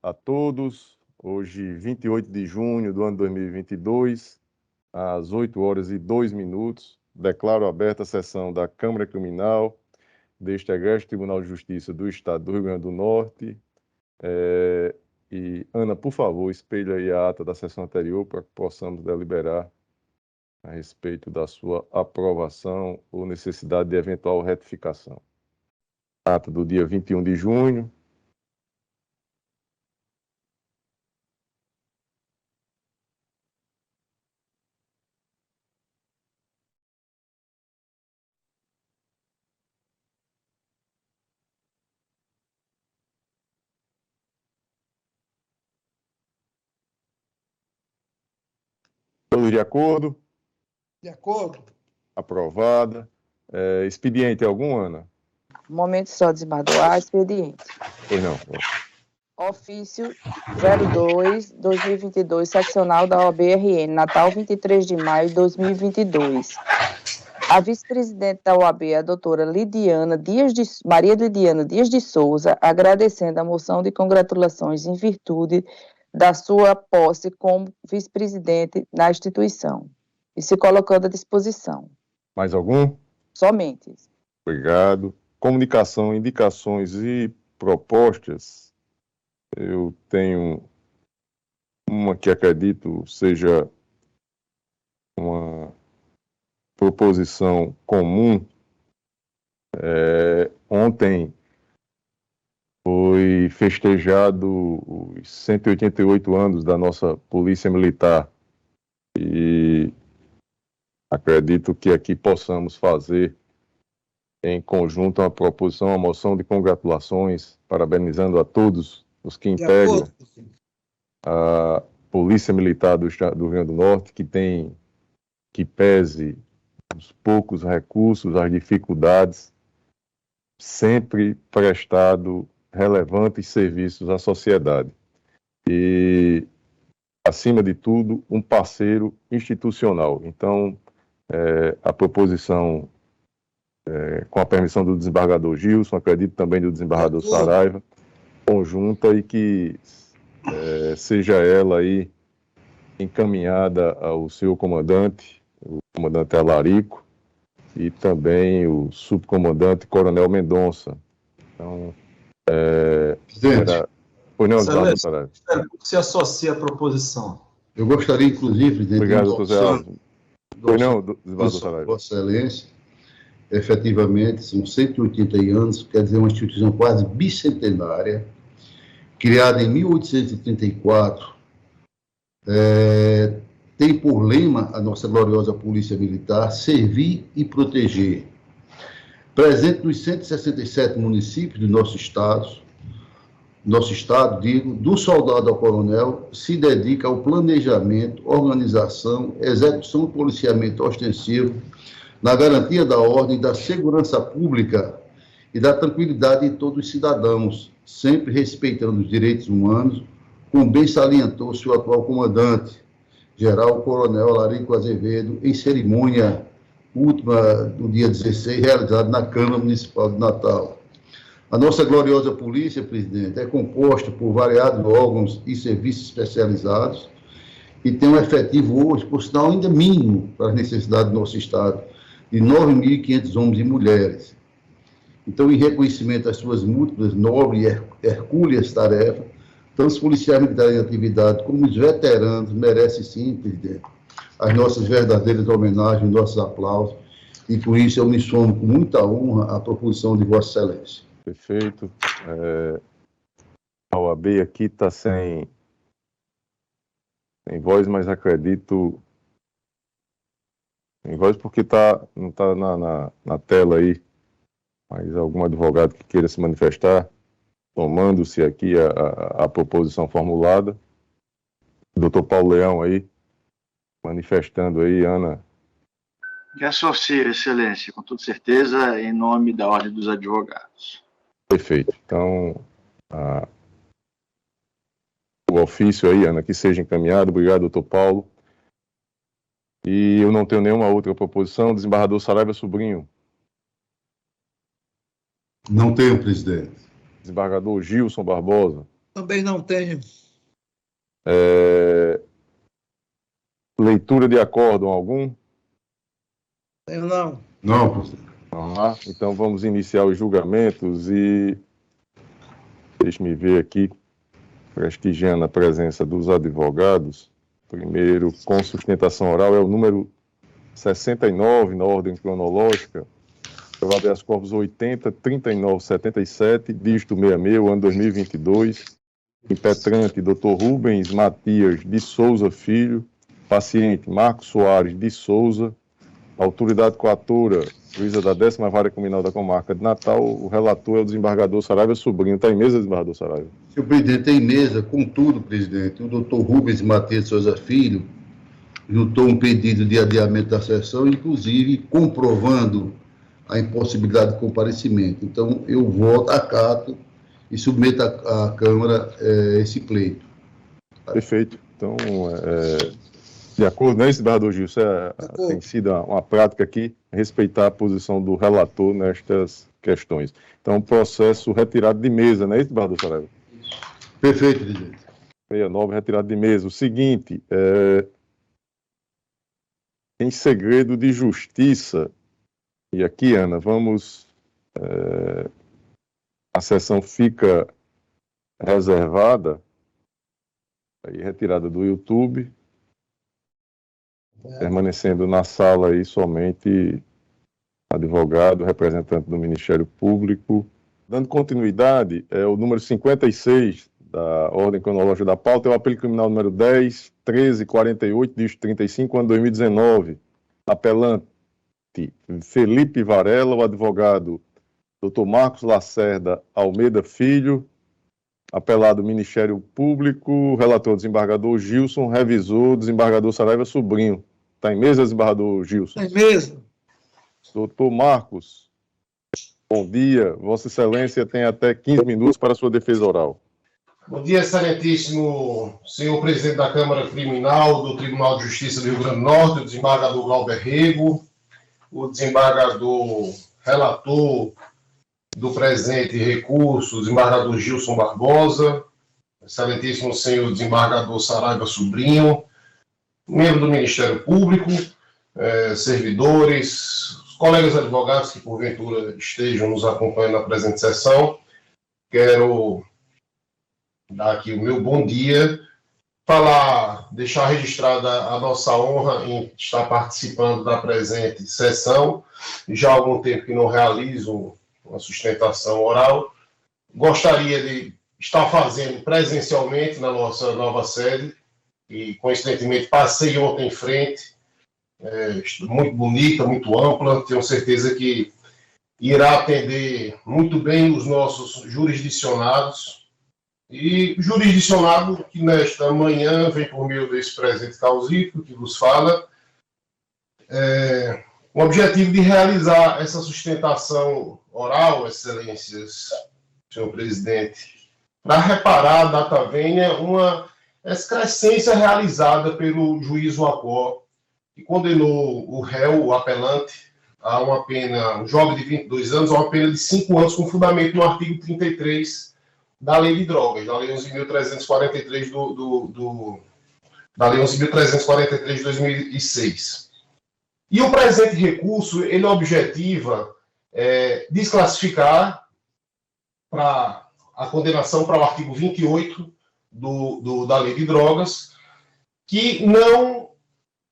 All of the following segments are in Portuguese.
a todos. Hoje, 28 de junho do ano 2022, às 8h02, declaro aberta a sessão da Câmara Criminal deste Egresso Tribunal de Justiça do Estado do Rio Grande do Norte. E, Ana, por favor, espelhe aí a ata da sessão anterior para que possamos deliberar a respeito da sua aprovação ou necessidade de eventual retificação. Ata do dia 21 de junho. Todos de acordo? De acordo. Aprovada. Expediente algum, Ana? Um momento só, desembargador. Expediente. Pois não. Ofício 02/2022, seccional da OAB-RN, Natal, 23 de maio de 2022. A vice-presidente da OAB, a doutora Maria Lidiana Dias de Souza, agradecendo a moção de congratulações em virtude da sua posse como vice-presidente na instituição e se colocando à disposição. Mais algum? Somente. Obrigado. Comunicação, indicações e propostas. Eu tenho uma que acredito seja uma proposição comum. Ontem foi festejado os 188 anos da nossa Polícia Militar e acredito que aqui possamos fazer em conjunto uma proposição, uma moção de congratulações, parabenizando a todos os que integram a Polícia Militar do Estado do Rio Grande do Norte, que pese os poucos recursos, as dificuldades, sempre prestado relevantes serviços à sociedade. E, acima de tudo, um parceiro institucional. Então, a proposição, com a permissão do desembargador Gilson, acredito também do desembargador Saraiva, conjunta e que seja ela aí encaminhada ao seu comandante, o comandante Alarico, e também o subcomandante Coronel Mendonça. Então, Presidente, Pois não, desembargador Saraiva. se associa à proposição. Eu gostaria, inclusive, presidente, Obrigado, doutor Zé Alves. Pois não, desembargador Saraiva. Vossa Excelência, efetivamente, são 180 anos, quer dizer, uma instituição quase bicentenária, criada em 1834, tem por lema a nossa gloriosa Polícia Militar, servir e proteger. Presente nos 167 municípios do nosso estado, do soldado ao coronel, se dedica ao planejamento, organização, execução e policiamento ostensivo, na garantia da ordem, da segurança pública e da tranquilidade de todos os cidadãos, sempre respeitando os direitos humanos, como bem salientou seu atual comandante, General Coronel Alarico Azevedo, em cerimônia última do dia 16, realizada na Câmara Municipal de Natal. A nossa gloriosa polícia, presidente, é composta por variados órgãos e serviços especializados e tem um efetivo hoje, por sinal, ainda mínimo para as necessidades do nosso Estado, de 9.500 homens e mulheres. Então, em reconhecimento às suas múltiplas, nobres e hercúleas tarefas, tanto os policiais militares em atividade como os veteranos merecem, sim, presidente, as nossas verdadeiras homenagens, nossos aplausos, e por isso eu me somo com muita honra à proposição de Vossa Excelência. Perfeito. A OAB aqui está sem voz, mas acredito em voz porque não está na tela aí, mas algum advogado que queira se manifestar, tomando-se aqui a proposição formulada. Doutor Paulo Leão aí, manifestando aí, Ana. Me associo, Excelência, com toda certeza, em nome da Ordem dos Advogados. Perfeito. Então, o ofício aí, Ana, que seja encaminhado. Obrigado, doutor Paulo. E eu não tenho nenhuma outra proposição. Desembargador Saraiva Sobrinho. Não tenho, presidente. Desembargador Gilson Barbosa. Também não tenho. Leitura de acórdão algum? Tenho não. Não, professor. Então vamos iniciar os julgamentos e deixe-me ver aqui, prestigiando a presença dos advogados. Primeiro, com sustentação oral, é o número 69 na ordem cronológica. Eu vou habeas corpus 80-3977, dígito 66, ano 2022. Impetrante, Dr. Rubens Matias de Souza Filho. Paciente, Marcos Soares de Souza. Autoridade coatora, juíza da 10ª Vara Criminal da Comarca de Natal. O relator é o desembargador Saraiva Sobrinho. Está em mesa, desembargador Saraiva? Senhor presidente, tem mesa, contudo, presidente, o doutor Rubens Matias de Souza Filho juntou um pedido de adiamento da sessão, inclusive comprovando a impossibilidade de comparecimento. Então, eu voto, acato e submeto à Câmara esse pleito. Perfeito. Então, de acordo, né, desembargador Gilson? Tem sido uma prática aqui respeitar a posição do relator nestas questões. Então, processo retirado de mesa, não é isso, desembargador Saraiva? Perfeito, presidente. 69, retirado de mesa. O seguinte, em segredo de justiça, e aqui, Ana, a sessão fica reservada, aí retirada do YouTube, permanecendo na sala aí somente advogado, representante do Ministério Público. Dando continuidade, o número 56 da ordem cronológica da pauta é o apelo criminal número 10-1348, dígito 35, ano 2019. Apelante Felipe Varela, o advogado Dr. Marcos Lacerda Almeida Filho, apelado Ministério Público, relator desembargador Gilson, revisor desembargador Saraiva Sobrinho. Está em mesa, desembargador Gilson? Tem mesa. Doutor Marcos, bom dia. Vossa Excelência tem até 15 minutos para a sua defesa oral. Bom dia, excelentíssimo senhor presidente da Câmara Criminal do Tribunal de Justiça do Rio Grande do Norte, o desembargador Glauber Rego, o desembargador relator do presente recurso, o desembargador Gilson Barbosa, excelentíssimo senhor desembargador Saraiva Sobrinho, membro do Ministério Público, servidores, os colegas advogados que porventura estejam nos acompanhando na presente sessão. Quero dar aqui o meu bom dia, deixar registrada a nossa honra em estar participando da presente sessão. Já há algum tempo que não realizo uma sustentação oral. Gostaria de estar fazendo presencialmente na nossa nova sede, e coincidentemente passei ontem em frente, muito bonita, muito ampla, tenho certeza que irá atender muito bem os nossos jurisdicionados, e jurisdicionado que nesta manhã vem por meio desse presente causífico que vos fala, com o objetivo de realizar essa sustentação oral, excelências, senhor presidente, para reparar, data venha, uma excrescência realizada pelo juiz Wacó, que condenou o réu, o apelante, a uma pena, um jovem de 22 anos, a uma pena de 5 anos, com fundamento no artigo 33 da Lei de Drogas, da Lei 11.343 da Lei 11.343 de 2006. E o presente recurso, ele objetiva desclassificar para a condenação para o artigo 28 da Lei de Drogas, que não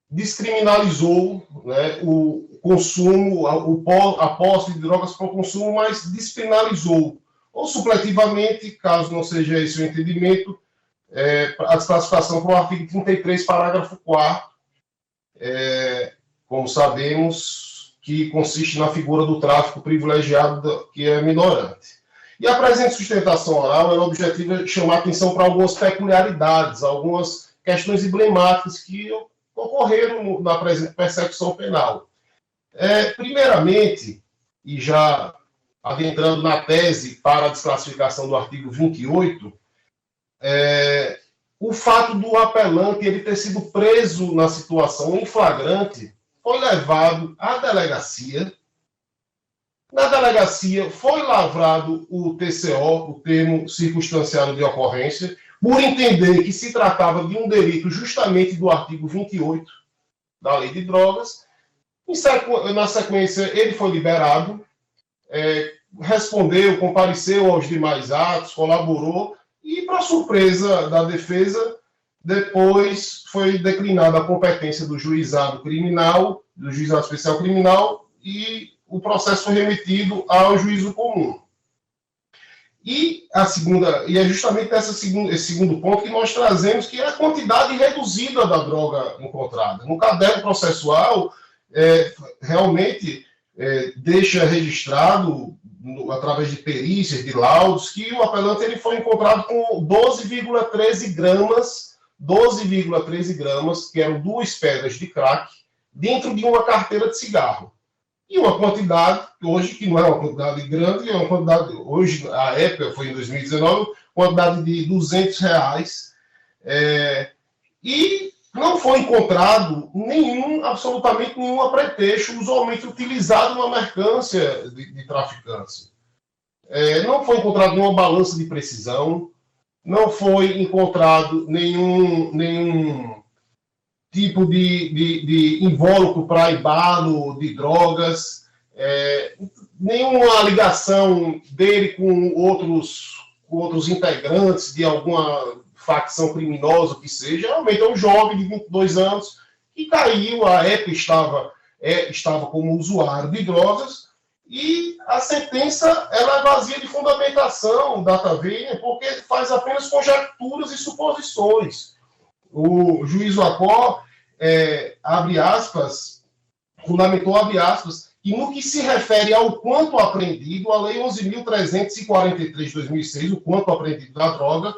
descriminalizou, né, o consumo, a posse de drogas para o consumo, mas despenalizou, ou supletivamente, caso não seja esse o entendimento, a desclassificação para o artigo 33, parágrafo 4º, como sabemos, que consiste na figura do tráfico privilegiado, que é minorante. E a presente sustentação oral, ela objetiva chamar atenção para algumas peculiaridades, algumas questões emblemáticas que ocorreram na presente persecução penal. Primeiramente, e já adentrando na tese para a desclassificação do artigo 28, o fato do apelante ele ter sido preso na situação em flagrante foi levado à delegacia Na delegacia foi lavrado o TCO, o termo circunstanciado de ocorrência, por entender que se tratava de um delito justamente do artigo 28 da Lei de Drogas. Na sequência, ele foi liberado, respondeu, compareceu aos demais atos, colaborou, e, para surpresa da defesa, depois foi declinada a competência do juizado criminal, do juizado especial criminal, e o processo foi remetido ao juízo comum. E é justamente esse segundo ponto que nós trazemos, que é a quantidade reduzida da droga encontrada. No caderno processual, realmente deixa registrado, através de perícias, de laudos, que o apelante ele foi encontrado com 12,13 gramas, que eram 2 pedras de crack, dentro de uma carteira de cigarro. E uma quantidade, hoje, que não é uma quantidade grande, é uma quantidade, hoje, a época foi em 2019, quantidade de R$200, e não foi encontrado absolutamente nenhum apretexto usualmente utilizado na mercância de traficância. Não foi encontrado nenhuma balança de precisão, não foi encontrado nenhum tipo de invólucro praibado de drogas, nenhuma ligação dele com outros integrantes de alguma facção criminosa, que seja. Realmente é um jovem de 22 anos que caiu, à época estava como usuário de drogas, e a sentença ela é vazia de fundamentação, data vênia, porque faz apenas conjecturas e suposições. O juiz Acó, abre aspas, fundamentou, abre aspas, que no que se refere ao quanto apreendido, a Lei 11.343 de 2006, o quanto apreendido da droga,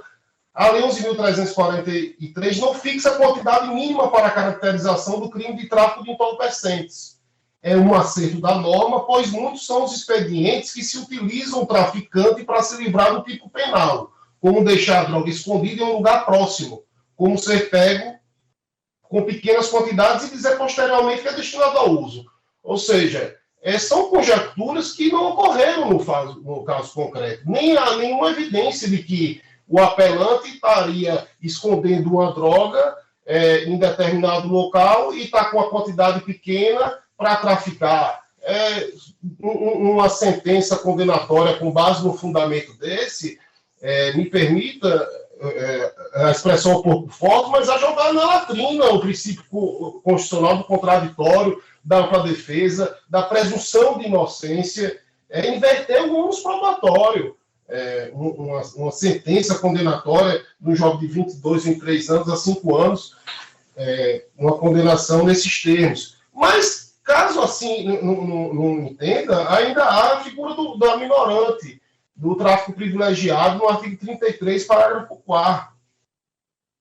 a Lei 11.343 não fixa a quantidade mínima para a caracterização do crime de tráfico de entorpecentes. É um acerto da norma, pois muitos são os expedientes que se utilizam o traficante para se livrar do tipo penal, como deixar a droga escondida em um lugar próximo, como ser pego com pequenas quantidades e dizer posteriormente que é destinado ao uso. Ou seja, são conjecturas que não ocorreram no caso concreto. Nem há nenhuma evidência de que o apelante estaria escondendo uma droga em determinado local e está com uma quantidade pequena para traficar. Uma sentença condenatória com base no fundamento desse, me permita a expressão um pouco forte, mas a jogar na latrina o princípio constitucional do contraditório, da ampla defesa, da presunção de inocência, inverter o ônus probatório. Uma sentença condenatória de um jovem de 22, 23 anos a 5 anos, uma condenação nesses termos. Mas, caso assim não entenda, ainda há a figura da minorante, do tráfico privilegiado, no artigo 33, parágrafo 4º,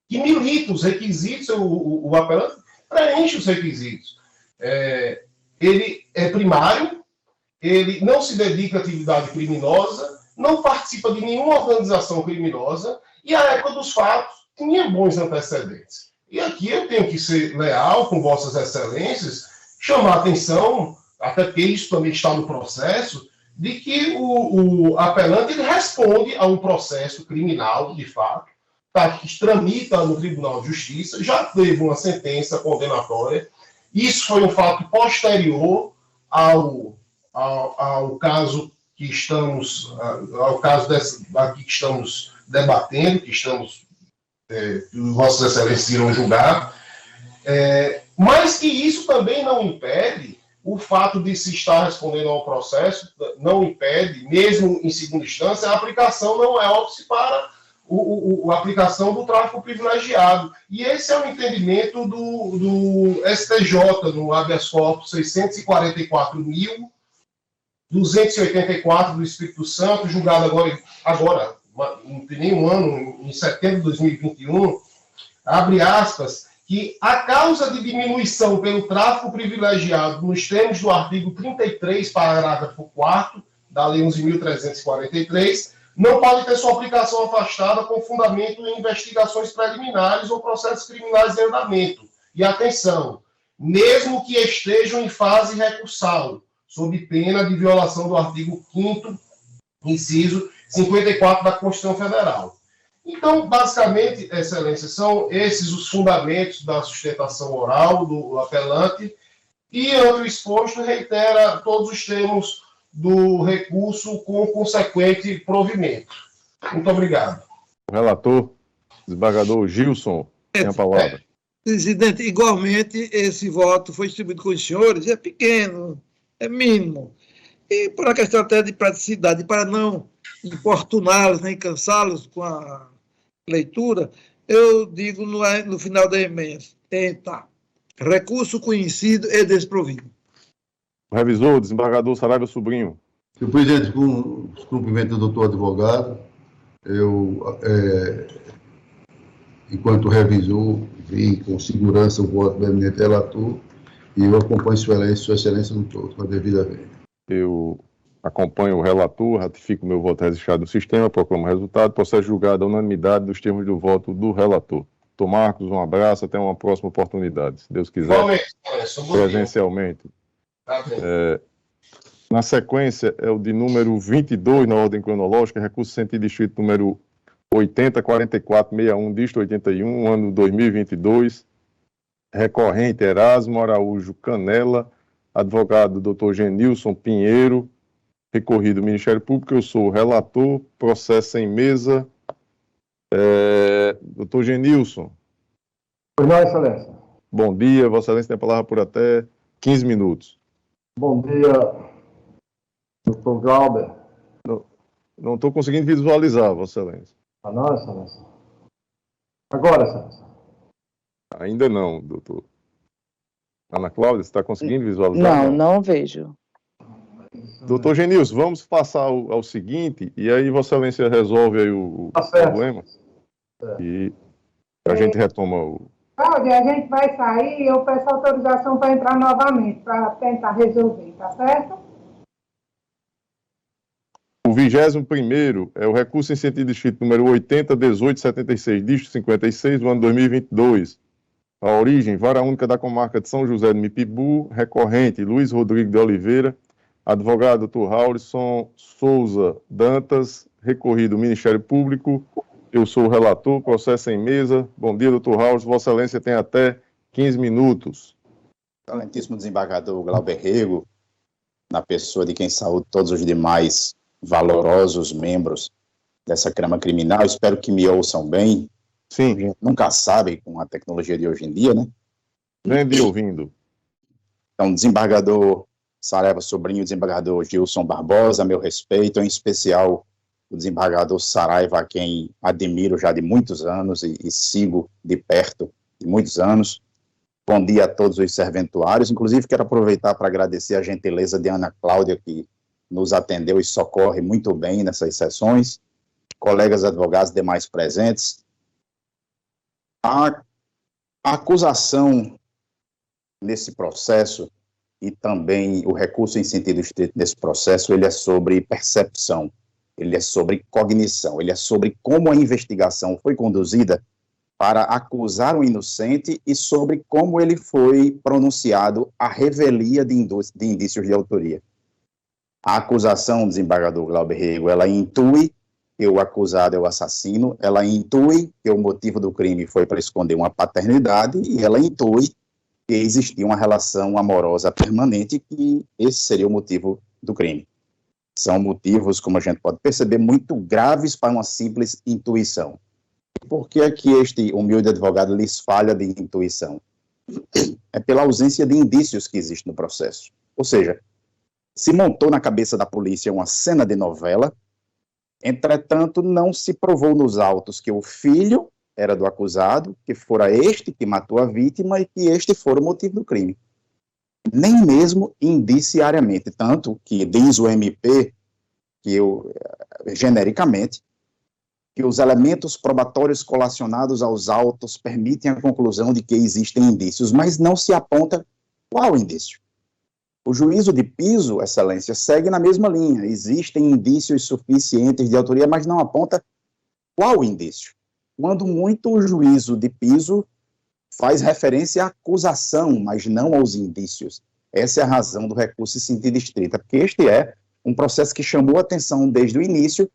que milita os requisitos, o apelante preenche os requisitos. Ele é primário, ele não se dedica à atividade criminosa, não participa de nenhuma organização criminosa, e à época dos fatos tinha bons antecedentes. E aqui eu tenho que ser leal com vossas excelências, chamar a atenção, até porque isso também está no processo, de que o apelante ele responde a um processo criminal, de fato, que tramita no Tribunal de Justiça, já teve uma sentença condenatória. Isso foi um fato posterior ao caso que estamos, aqui que estamos debatendo, que vossas excelências irão julgar, mas que isso também não impede o fato de se estar respondendo ao processo, não impede, mesmo em segunda instância, a aplicação não é óbice para a aplicação do tráfico privilegiado. E esse é o entendimento do STJ, no habeas corpus 644.284 do Espírito Santo, julgado agora, não tem nem um ano, em setembro de 2021, abre aspas, que a causa de diminuição pelo tráfico privilegiado nos termos do artigo 33, parágrafo 4º da Lei 11.343, não pode ter sua aplicação afastada com fundamento em investigações preliminares ou processos criminais em andamento. E atenção, mesmo que estejam em fase recursal, sob pena de violação do artigo 5º, inciso 54 da Constituição Federal. Então, basicamente, Excelência, são esses os fundamentos da sustentação oral do apelante e, ante o exposto, reitera todos os termos do recurso com consequente provimento. Muito obrigado. O relator, desembargador Gilson, tem a palavra. Presidente, igualmente, esse voto foi distribuído com os senhores, é pequeno, é mínimo. E por uma questão até de praticidade, para não importuná-los nem cansá-los com a leitura, eu digo no final da emenda, recurso conhecido e desprovido. O revisor, desembargador Saraiva Sobrinho. Senhor presidente, com os cumprimentos do doutor advogado, eu, enquanto revisor, vi com segurança o voto do eminente relator e eu acompanho Sua Excelência no todo, com a devida vez. Eu acompanho o relator, ratifico meu voto registrado no sistema, proclamo o resultado, processo julgado à unanimidade dos termos do voto do relator. Doutor Marcos, um abraço, até uma próxima oportunidade, se Deus quiser, presencialmente. Na sequência, é o de número 22 na ordem cronológica, recurso sentido distrito número 804461, distrito 81, ano 2022, recorrente Erasmo Araújo Canela, advogado Dr. Genilson Pinheiro, recorrido do Ministério Público, eu sou o relator, processo em mesa. Dr. Genilson. Pois não, Excelência. Bom dia, Vossa Excelência tem a palavra por até 15 minutos. Bom dia, doutor Glauber. Não estou conseguindo visualizar, Vossa Excelência. Ah, não, Excelência. Agora, Excelência. Ainda não, doutor. Ana Cláudia, você está conseguindo visualizar? Não vejo. Doutor Genilson, vamos passar ao seguinte, e aí Vossa Excelência resolve aí o problema. E a gente retoma o... Cláudia, a gente vai sair e eu peço autorização para entrar novamente, para tentar resolver, tá certo? O 21º é o recurso em sentido distrito número 801876, distrito 56, do ano 2022. A origem, vara única da comarca de São José do Mipibu, recorrente Luiz Rodrigo de Oliveira, advogado Dr. Raulison Souza Dantas, recorrido Ministério Público. Eu sou o relator, processo em mesa. Bom dia, doutor Raulison. Vossa Excelência tem até 15 minutos. Excelentíssimo desembargador Glauber Rego, na pessoa de quem saúdo todos os demais valorosos membros dessa Câmara Criminal, espero que me ouçam bem. Sim. A gente nunca sabe com a tecnologia de hoje em dia, né? Vem de ouvindo. Então, desembargador Saraiva Sobrinho, desembargador Gilson Barbosa, meu respeito, em especial o desembargador Saraiva, a quem admiro já de muitos anos e sigo de perto de muitos anos. Bom dia a todos os serventuários, inclusive quero aproveitar para agradecer a gentileza de Ana Cláudia, que nos atendeu e socorre muito bem nessas sessões, colegas advogados demais presentes. A acusação nesse processo e também o recurso em sentido estrito nesse processo, ele é sobre percepção, ele é sobre cognição, ele é sobre como a investigação foi conduzida para acusar o inocente e sobre como ele foi pronunciado a revelia de indícios de autoria. A acusação, desembargador Glauber Rego, ela intui que o acusado é o assassino, ela intui que o motivo do crime foi para esconder uma paternidade e ela intui que existia uma relação amorosa permanente, que esse seria o motivo do crime. São motivos, como a gente pode perceber, muito graves para uma simples intuição. Por que é que este humilde advogado lhes falha de intuição? É pela ausência de indícios que existe no processo. Ou seja, se montou na cabeça da polícia uma cena de novela, entretanto, não se provou nos autos que o filho era do acusado, que fora este que matou a vítima e que este fora o motivo do crime. Nem mesmo indiciariamente, tanto que diz o MP, genericamente, que os elementos probatórios colacionados aos autos permitem a conclusão de que existem indícios, mas não se aponta qual indício. O juízo de piso, Excelência, segue na mesma linha. Existem indícios suficientes de autoria, mas não aponta qual indício. Quando muito, o juízo de piso faz referência à acusação, mas não aos indícios. Essa é a razão do recurso em sentido estrito, porque este é um processo que chamou a atenção desde o início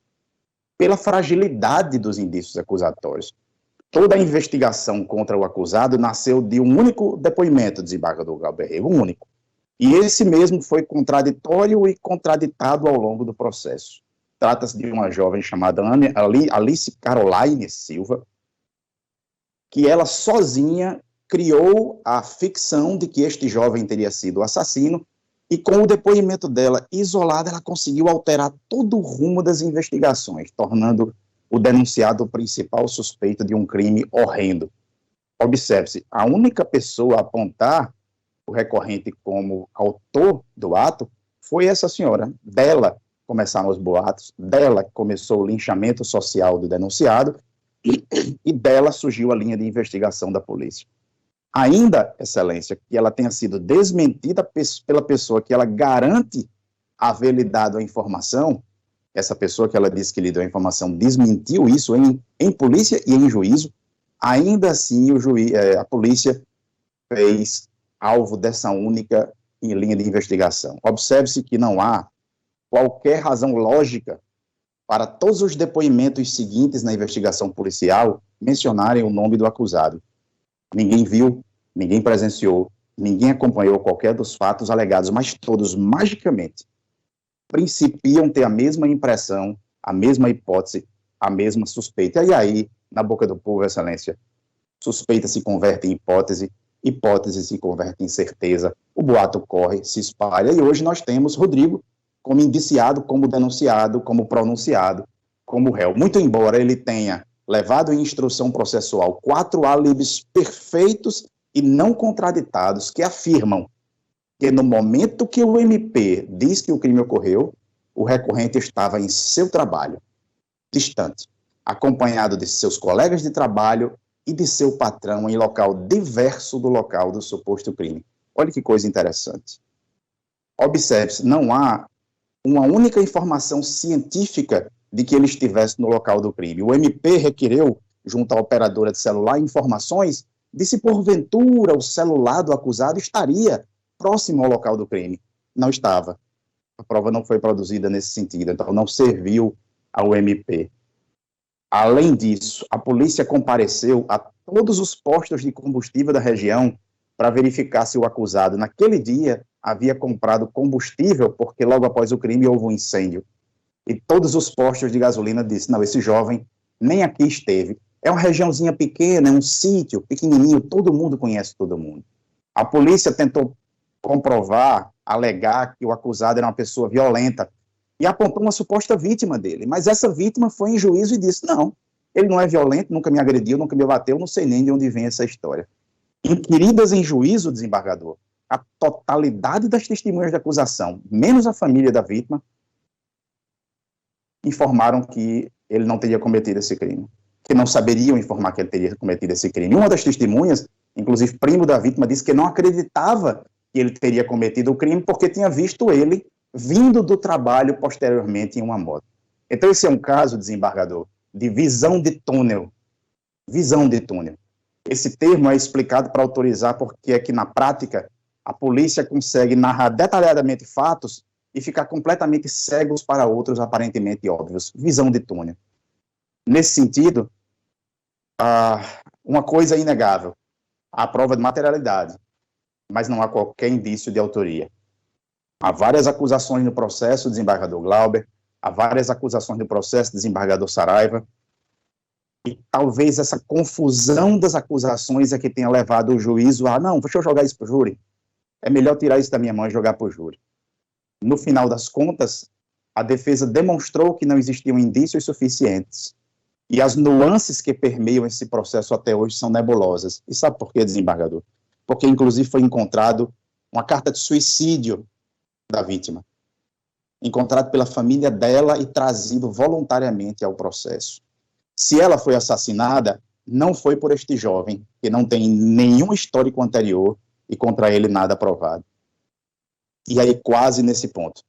pela fragilidade dos indícios acusatórios. Toda a investigação contra o acusado nasceu de um único depoimento, desembargador Glauber, um único. E esse mesmo foi contraditório e contraditado ao longo do processo. Trata-se de uma jovem chamada Alice Caroline Silva, que ela sozinha criou a ficção de que este jovem teria sido o assassino, e com o depoimento dela isolada, ela conseguiu alterar todo o rumo das investigações, tornando o denunciado principal suspeito de um crime horrendo. Observe-se, a única pessoa a apontar o recorrente como autor do ato foi essa senhora. Dela começaram os boatos, dela começou o linchamento social do denunciado e dela surgiu a linha de investigação da polícia. Ainda, Excelência, que ela tenha sido desmentida pela pessoa que ela garante haver lhe dado a informação, essa pessoa que ela disse que lhe deu a informação desmentiu isso em polícia e em juízo, ainda assim a polícia fez alvo dessa única linha de investigação. Observe-se que não há qualquer razão lógica para todos os depoimentos seguintes na investigação policial mencionarem o nome do acusado. Ninguém viu, ninguém presenciou, ninguém acompanhou qualquer dos fatos alegados, mas todos, magicamente, principiam ter a mesma impressão, a mesma hipótese, a mesma suspeita. E aí, na boca do povo, Excelência, suspeita se converte em hipótese, hipótese se converte em certeza, o boato corre, se espalha, e hoje nós temos Rodrigo como indiciado, como denunciado, como pronunciado, como réu. Muito embora ele tenha levado em instrução processual 4 álibis perfeitos e não contraditados, que afirmam que no momento que o MP diz que o crime ocorreu, o recorrente estava em seu trabalho, distante, acompanhado de seus colegas de trabalho e de seu patrão em local diverso do local do suposto crime. Olha que coisa interessante. Observe-se, não há uma única informação científica de que ele estivesse no local do crime. O MP requereu, junto à operadora de celular, informações de se porventura o celular do acusado estaria próximo ao local do crime. Não estava. A prova não foi produzida nesse sentido, então não serviu ao MP. Além disso, a polícia compareceu a todos os postos de combustível da região para verificar se o acusado, naquele dia, havia comprado combustível, porque logo após o crime houve um incêndio. E todos os postos de gasolina disseram, não, esse jovem nem aqui esteve. É uma regiãozinha pequena, é um sítio pequenininho, todo mundo conhece todo mundo. A polícia tentou comprovar, alegar que o acusado era uma pessoa violenta e apontou uma suposta vítima dele, mas essa vítima foi em juízo e disse, não, ele não é violento, nunca me agrediu, nunca me bateu, não sei nem de onde vem essa história. Inquiridas em juízo, desembargador, a totalidade das testemunhas de acusação, menos a família da vítima, informaram que ele não teria cometido esse crime, que não saberiam informar que ele teria cometido esse crime. Uma das testemunhas, inclusive primo da vítima, disse que não acreditava que ele teria cometido o crime porque tinha visto ele vindo do trabalho posteriormente em uma moto. Então esse é um caso, desembargador, de visão de túnel. Visão de túnel. Esse termo é explicado para autorizar porque é que na prática a polícia consegue narrar detalhadamente fatos e ficar completamente cegos para outros aparentemente óbvios. Visão de túnel. Nesse sentido, uma coisa é inegável, a prova de materialidade, mas não há qualquer indício de autoria. Há várias acusações no processo, desembargador Glauber, há várias acusações no processo, desembargador Saraiva, e talvez essa confusão das acusações é que tenha levado o juízo a, não, deixa eu jogar isso para o júri, é melhor tirar isso da minha mão e jogar para o júri. No final das contas, a defesa demonstrou que não existiam indícios suficientes, e as nuances que permeiam esse processo até hoje são nebulosas. E sabe por quê, desembargador? Porque, inclusive, foi encontrado uma carta de suicídio da vítima, encontrado pela família dela e trazido voluntariamente ao processo. Se ela foi assassinada, não foi por este jovem, que não tem nenhum histórico anterior e contra ele nada provado. E aí, quase nesse ponto,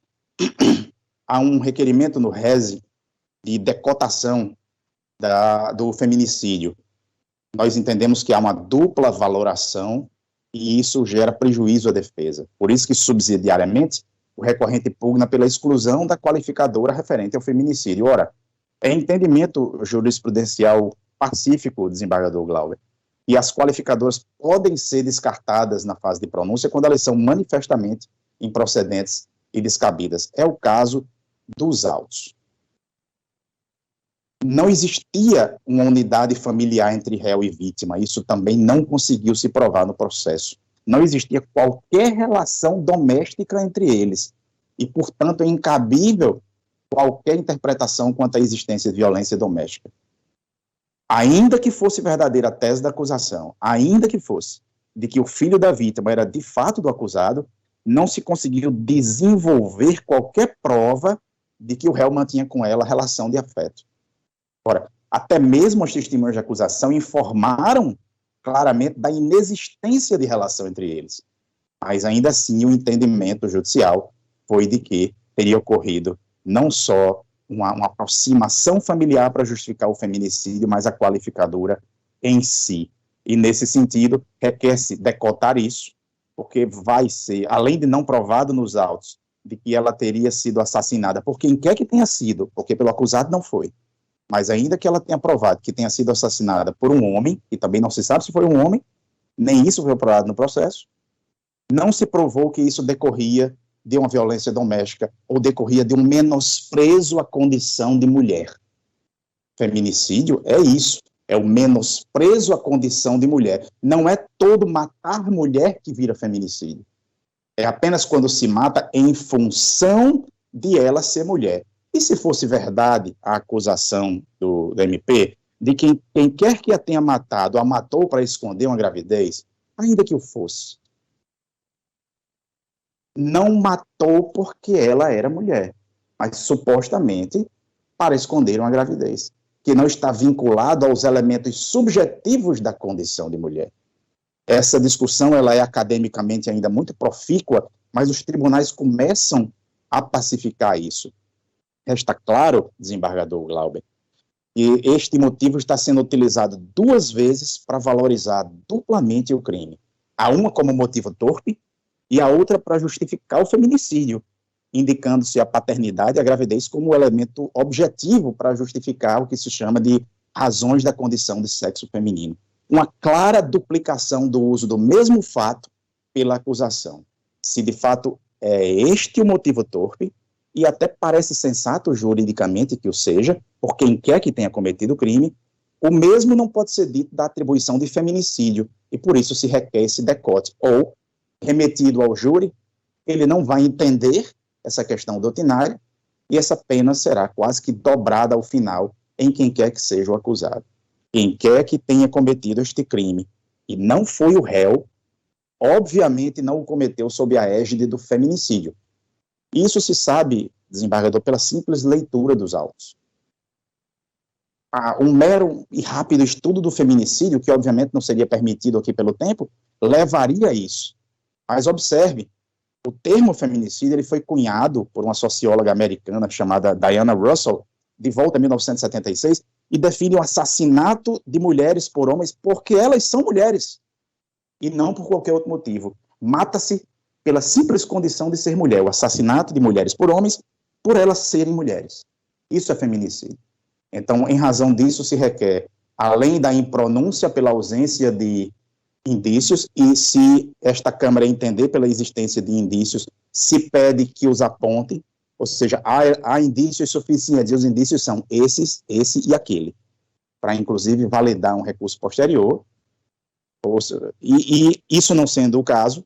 há um requerimento no RESE de decotação do feminicídio. Nós entendemos que há uma dupla valoração e isso gera prejuízo à defesa. Por isso que, subsidiariamente, o recorrente pugna pela exclusão da qualificadora referente ao feminicídio. Ora, é entendimento jurisprudencial pacífico, desembargador Glauber, e as qualificadoras podem ser descartadas na fase de pronúncia quando elas são manifestamente improcedentes e descabidas. É o caso dos autos. Não existia uma unidade familiar entre réu e vítima, isso também não conseguiu se provar no processo. Não existia qualquer relação doméstica entre eles, e, portanto, é incabível qualquer interpretação quanto à existência de violência doméstica. Ainda que fosse verdadeira a tese da acusação, ainda que fosse, de que o filho da vítima era de fato do acusado, não se conseguiu desenvolver qualquer prova de que o réu mantinha com ela relação de afeto. Ora, até mesmo as testemunhas de acusação informaram claramente da inexistência de relação entre eles. Mas ainda assim o entendimento judicial foi de que teria ocorrido não só uma aproximação familiar para justificar o feminicídio, mas a qualificadora em si. E nesse sentido, requer-se decotar isso, porque vai ser, além de não provado nos autos, de que ela teria sido assassinada por quem quer que tenha sido, porque pelo acusado não foi. Mas ainda que ela tenha provado que tenha sido assassinada por um homem, e também não se sabe se foi um homem, nem isso foi provado no processo, não se provou que isso decorria de uma violência doméstica ou decorria de um menosprezo à condição de mulher. Feminicídio é isso, é o menosprezo à condição de mulher. Não é todo matar mulher que vira feminicídio. É apenas quando se mata em função de ela ser mulher. E se fosse verdade a acusação do MP, de que quem quer que a tenha matado, a matou para esconder uma gravidez, ainda que o fosse, não matou porque ela era mulher, mas supostamente para esconder uma gravidez, que não está vinculado aos elementos subjetivos da condição de mulher. Essa discussão ela é academicamente ainda muito profícua, mas os tribunais começam a pacificar isso. Resta claro, desembargador Glauber, que este motivo está sendo utilizado duas vezes para valorizar duplamente o crime. A uma como motivo torpe e a outra para justificar o feminicídio, indicando-se a paternidade e a gravidez como elemento objetivo para justificar o que se chama de razões da condição de sexo feminino. Uma clara duplicação do uso do mesmo fato pela acusação. Se de fato é este o motivo torpe, e até parece sensato juridicamente que o seja, por quem quer que tenha cometido o crime, o mesmo não pode ser dito da atribuição de feminicídio, e por isso se requer esse decote, ou, remetido ao júri, ele não vai entender essa questão doutrinária, e essa pena será quase que dobrada ao final em quem quer que seja o acusado. Quem quer que tenha cometido este crime, e não foi o réu, obviamente não o cometeu sob a égide do feminicídio. Isso se sabe, desembargador, pela simples leitura dos autos. Um mero e rápido estudo do feminicídio, que obviamente não seria permitido aqui pelo tempo, levaria a isso. Mas observe, o termo feminicídio ele foi cunhado por uma socióloga americana chamada Diana Russell, de volta a 1976, e define o assassinato de mulheres por homens porque elas são mulheres, e não por qualquer outro motivo. Mata-se pela simples condição de ser mulher, o assassinato de mulheres por homens, por elas serem mulheres. Isso é feminicídio. Então, em razão disso, se requer, além da impronúncia pela ausência de indícios, e se esta Câmara entender pela existência de indícios, se pede que os aponte, ou seja, há indícios suficientes, e os indícios são esse e aquele, para, inclusive, validar um recurso posterior, e isso não sendo o caso,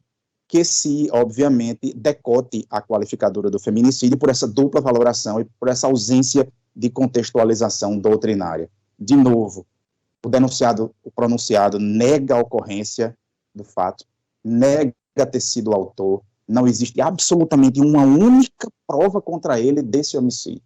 que se, obviamente, decote a qualificadora do feminicídio por essa dupla valoração e por essa ausência de contextualização doutrinária. De novo, o pronunciado nega a ocorrência do fato, nega ter sido o autor, não existe absolutamente uma única prova contra ele desse homicídio.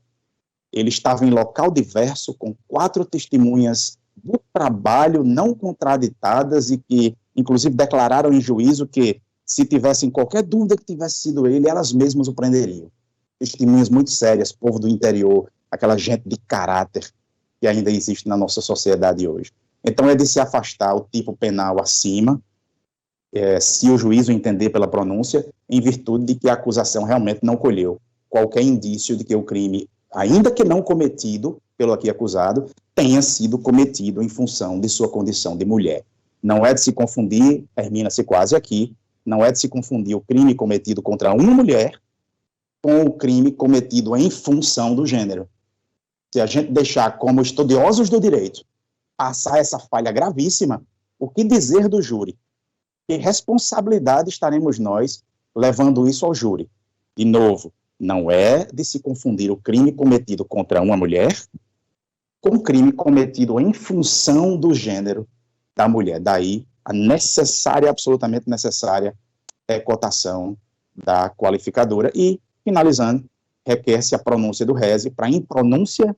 Ele estava em local diverso, com 4 testemunhas do trabalho não contraditadas e que, inclusive, declararam em juízo que, se tivessem qualquer dúvida que tivesse sido ele, elas mesmas o prenderiam. Testemunhas muito sérias, povo do interior, aquela gente de caráter que ainda existe na nossa sociedade hoje. Então é de se afastar o tipo penal acima, se o juízo entender pela pronúncia, em virtude de que a acusação realmente não colheu qualquer indício de que o crime, ainda que não cometido pelo aqui acusado, tenha sido cometido em função de sua condição de mulher. Não é de se confundir, termina-se quase aqui, não é de se confundir o crime cometido contra uma mulher com o crime cometido em função do gênero. Se a gente deixar como estudiosos do direito passar essa falha gravíssima, o que dizer do júri? Que responsabilidade estaremos nós levando isso ao júri? De novo, não é de se confundir o crime cometido contra uma mulher com o crime cometido em função do gênero da mulher. Daí a necessária, absolutamente necessária, cotação da qualificadora. E, finalizando, requer-se a pronúncia do rese para impronúncia,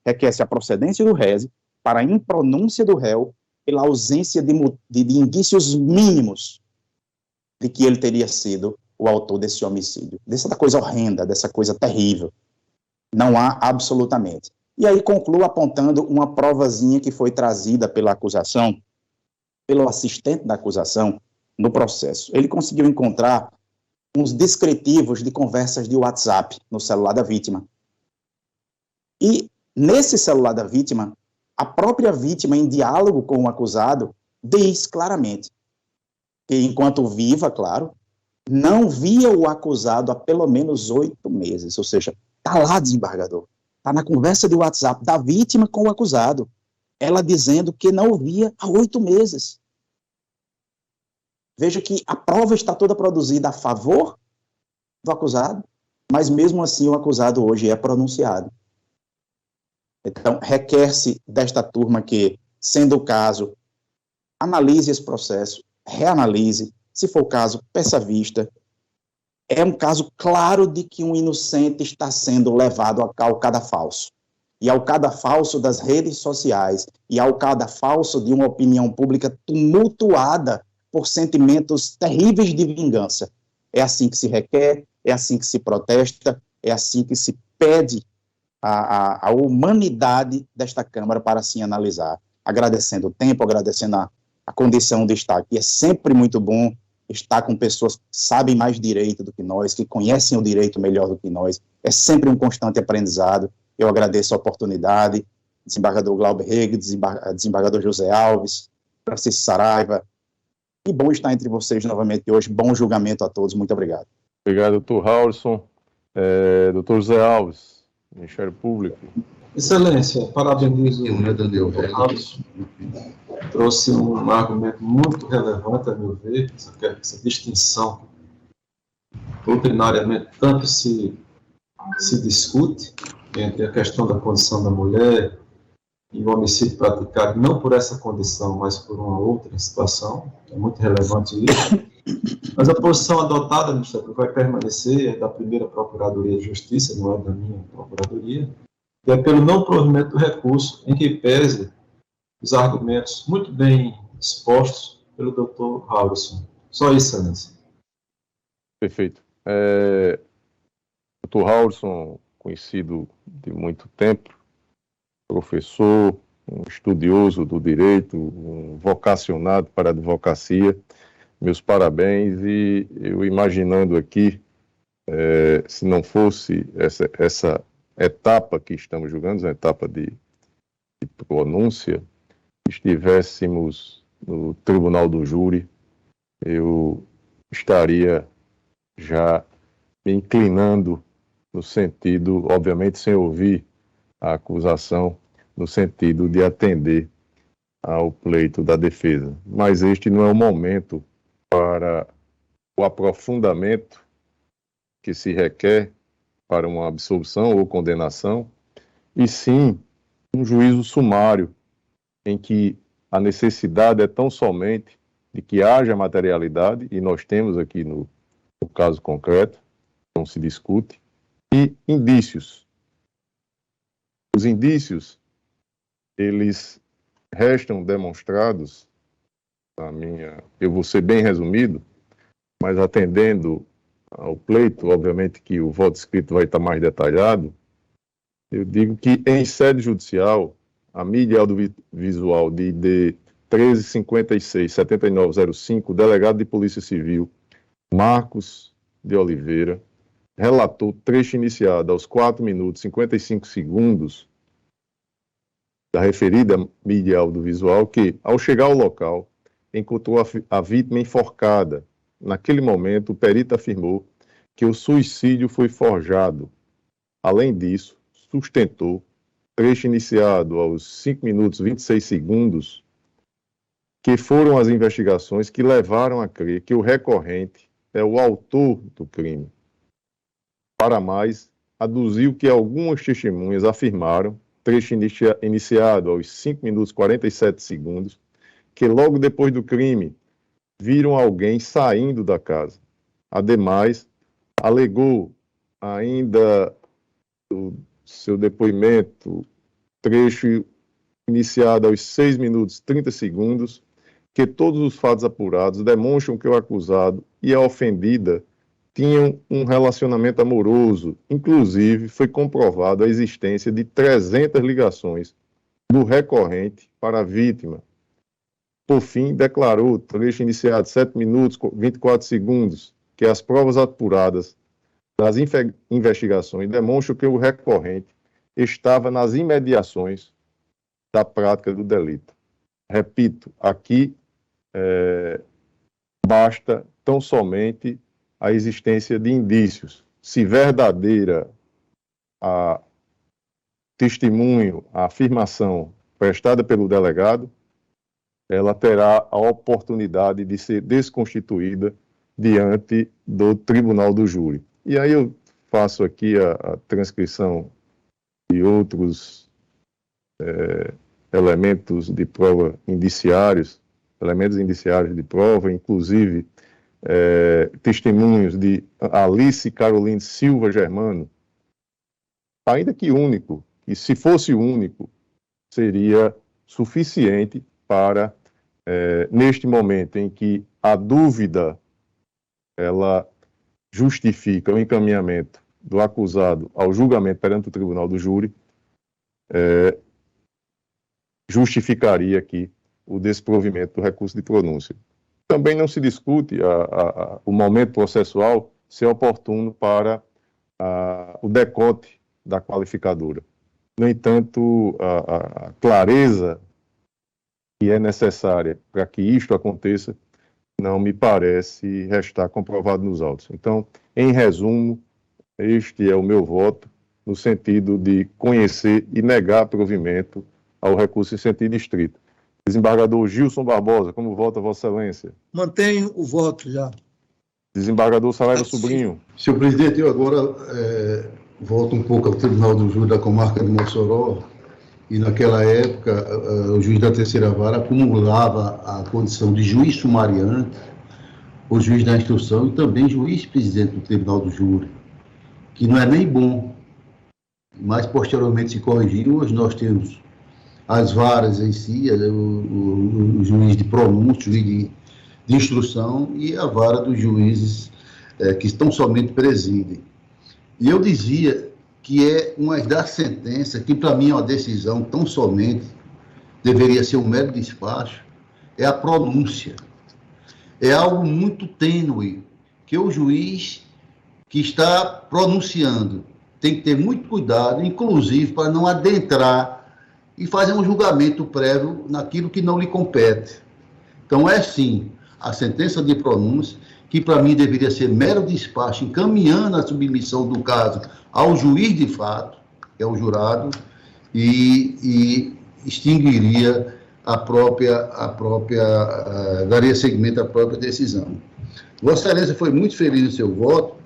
requer-se a procedência do rese para impronúncia do réu pela ausência de indícios mínimos de que ele teria sido o autor desse homicídio. Dessa coisa horrenda, dessa coisa terrível. Não há absolutamente. E aí concluo apontando uma provazinha que foi trazida pela acusação, pelo assistente da acusação, no processo. Ele conseguiu encontrar uns descritivos de conversas de WhatsApp no celular da vítima. E nesse celular da vítima, a própria vítima, em diálogo com o acusado, diz claramente que, enquanto viva, claro, não via o acusado há pelo menos 8 meses. Ou seja, está lá, desembargador. Está na conversa de WhatsApp da vítima com o acusado. Ela dizendo que não o via há 8 meses. Veja que a prova está toda produzida a favor do acusado, mas mesmo assim o acusado hoje é pronunciado. Então, requer-se desta turma que, sendo o caso, analise esse processo, reanalise, se for o caso, peça vista. É um caso claro de que um inocente está sendo levado ao cadafalso. E ao cadafalso das redes sociais, e ao cadafalso de uma opinião pública tumultuada por sentimentos terríveis de vingança. É assim que se requer, é assim que se protesta, é assim que se pede a humanidade desta Câmara para assim analisar. Agradecendo o tempo, agradecendo a condição de estar aqui. É sempre muito bom estar com pessoas que sabem mais direito do que nós, que conhecem o direito melhor do que nós. É sempre um constante aprendizado. Eu agradeço a oportunidade. Desembargador Glauber Reg, desembargador José Alves, Francisco Saraiva. Que bom estar entre vocês novamente hoje. Bom julgamento a todos. Muito obrigado. Obrigado, doutor Raulson. Doutor José Alves, Ministério Público. Excelência, parabenizo o doutor Raulson. Trouxe um argumento muito relevante, a meu ver, essa distinção doutrinariamente tanto se discute entre a questão da condição da mulher e o homicídio praticado não por essa condição, mas por uma outra situação. É muito relevante isso. Mas a posição adotada, ministro, vai permanecer, é da primeira Procuradoria de Justiça, não é da minha Procuradoria, e é pelo não provimento do recurso, em que pese os argumentos muito bem expostos pelo doutor Raulson. Só isso, excelência. Perfeito. Doutor Raulson, conhecido de muito tempo, professor, um estudioso do direito, um vocacionado para a advocacia, meus parabéns. E eu imaginando aqui, se não fosse essa etapa que estamos julgando, a etapa de pronúncia, estivéssemos no tribunal do júri, eu estaria já me inclinando no sentido, obviamente sem ouvir a acusação, no sentido de atender ao pleito da defesa. Mas este não é o momento para o aprofundamento que se requer para uma absolução ou condenação, e sim um juízo sumário, em que a necessidade é tão somente de que haja materialidade, e nós temos aqui no caso concreto, não se discute, e indícios. Os indícios, eles restam demonstrados, eu vou ser bem resumido, mas atendendo ao pleito, obviamente que o voto escrito vai estar mais detalhado, eu digo que em sede judicial, a mídia audiovisual de 1356-7905, o delegado de Polícia Civil, Marcos de Oliveira, relatou trecho iniciado aos 4 minutos e 55 segundos da referida mídia audiovisual que, ao chegar ao local, encontrou a vítima enforcada. Naquele momento, o perito afirmou que o suicídio foi forjado. Além disso, sustentou, trecho iniciado aos 5 minutos e 26 segundos, que foram as investigações que levaram a crer que o recorrente é o autor do crime. Para mais, aduziu que algumas testemunhas afirmaram, trecho iniciado aos 5 minutos e 47 segundos, que logo depois do crime, viram alguém saindo da casa. Ademais, alegou ainda o seu depoimento, trecho iniciado aos 6 minutos e 30 segundos, que todos os fatos apurados demonstram que o acusado e a ofendida tinham um relacionamento amoroso. Inclusive, foi comprovada a existência de 300 ligações do recorrente para a vítima. Por fim, declarou, trecho iniciado 7 minutos e 24 segundos, que as provas apuradas das investigações demonstram que o recorrente estava nas imediações da prática do delito. Repito, aqui basta tão somente a existência de indícios. Se verdadeira a testemunho, a afirmação prestada pelo delegado, ela terá a oportunidade de ser desconstituída diante do tribunal do júri. E aí eu faço aqui a transcrição de outros elementos de prova indiciários, elementos indiciários de prova, inclusive testemunhos de Alice Caroline Silva Germano, ainda que único, e se fosse único, seria suficiente para, neste momento em que a dúvida ela justifica o encaminhamento do acusado ao julgamento perante o tribunal do júri, justificaria aqui o desprovimento do recurso de pronúncia. Também não se discute o momento processual ser oportuno para o decote da qualificadora. No entanto, a clareza que é necessária para que isto aconteça não me parece restar comprovado nos autos. Então, em resumo, este é o meu voto no sentido de conhecer e negar provimento ao recurso em sentido estrito. Desembargador Gilson Barbosa, como vota Vossa Excelência? Mantenho o voto já. Desembargador Saraiva Sobrinho. Senhor presidente, eu agora volto um pouco ao Tribunal do Júri da Comarca de Mossoró, e naquela época o juiz da terceira vara acumulava a condição de juiz sumariante, o juiz da instrução e também juiz-presidente do Tribunal do Júri, que não é nem bom, mas posteriormente se corrigiu. Hoje nós temos as varas em si, o juiz de pronúncio, de instrução e a vara dos juízes que estão somente presidem. E eu dizia que é uma das sentenças que, para mim, é uma decisão tão somente, deveria ser um mero despacho, é a pronúncia. É algo muito tênue, que o juiz que está pronunciando tem que ter muito cuidado, inclusive para não adentrar e fazer um julgamento prévio naquilo que não lhe compete. Então, é sim a sentença de pronúncia, que para mim deveria ser mero despacho, encaminhando a submissão do caso ao juiz de fato, que é o jurado, e extinguiria daria seguimento à própria decisão. Vossa Excelência foi muito feliz no seu voto,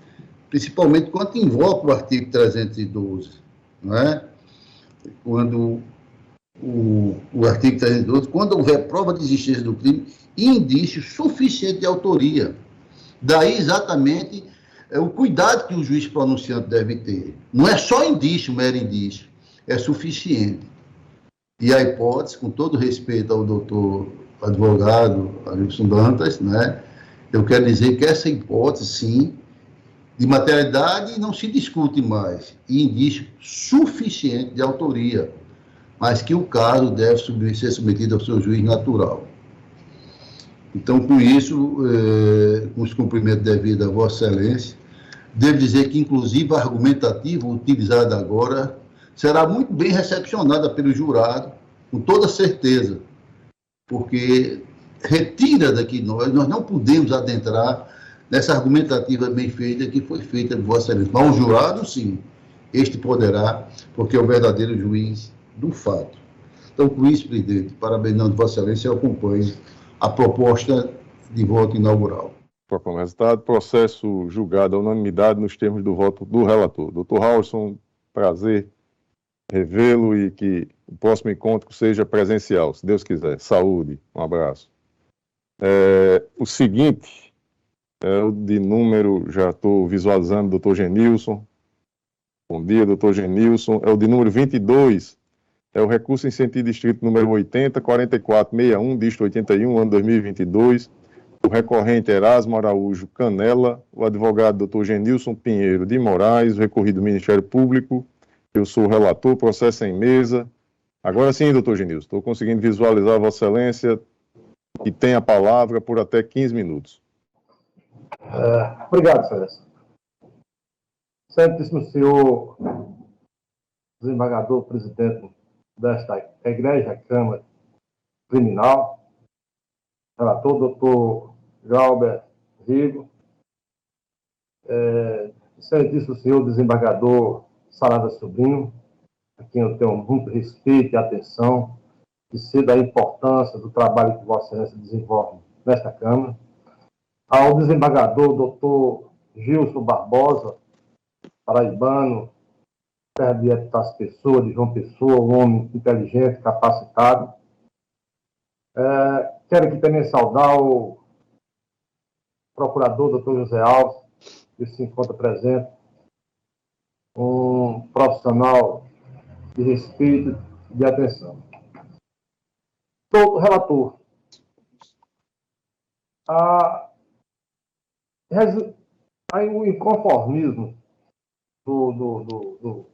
principalmente quando invoca o artigo 312, não é? Quando o artigo 312, quando houver prova de existência do crime e indício suficiente de autoria. Daí exatamente o cuidado que o juiz pronunciante deve ter. Não é só indício, mero indício, é suficiente. E a hipótese, com todo respeito ao doutor advogado Arilson Dantas, né, eu quero dizer que essa hipótese, sim, de materialidade não se discute mais, e indício suficiente de autoria, mas que o caso deve ser submetido ao seu juiz natural. Então, com isso, com os cumprimentos devidos a Vossa Excelência, devo dizer que, inclusive, a argumentativa utilizada agora será muito bem recepcionada pelo jurado, com toda certeza, porque retira daqui nós não podemos adentrar nessa argumentativa bem feita que foi feita por Vossa Excelência. Mas o jurado, sim, este poderá, porque é o verdadeiro juiz do fato. Então, com isso, presidente, parabenizando Vossa Excelência, eu acompanho a proposta de voto inaugural. Proclamo o resultado. Processo julgado à unanimidade nos termos do voto do relator. Dr. Raulson, prazer revê-lo e que o próximo encontro seja presencial, se Deus quiser. Saúde. Um abraço. O seguinte, o de número, já estou visualizando, Dr. Genilson. Bom dia, Dr. Genilson. É o de número 22. É o recurso em sentido estrito número 80-4461, dígito 81, ano 2022. O recorrente Erasmo Araújo Canela, o advogado Dr. Genilson Pinheiro de Moraes, o recorrido do Ministério Público. Eu sou o relator, processo em mesa. Agora sim, doutor Genilson, estou conseguindo visualizar Vossa Excelência, que tem a palavra por até 15 minutos. Obrigado, Excelência. Excelentíssimo senhor desembargador presidente desta Igreja Câmara Criminal, relator doutor Galber Rigo, excelentíssimo senhor desembargador Saraiva Sobrinho, a quem eu tenho muito respeito e atenção, e sei da importância do trabalho que Vossa Excelência desenvolve nesta Câmara, ao desembargador doutor Gilson Barbosa, paraibano, terra de Epitácio Pessoa, de João Pessoa, um homem inteligente, capacitado. Quero aqui também saudar o procurador doutor José Alves, que se encontra presente, um profissional de respeito e de atenção. Doutor relator, aí o inconformismo do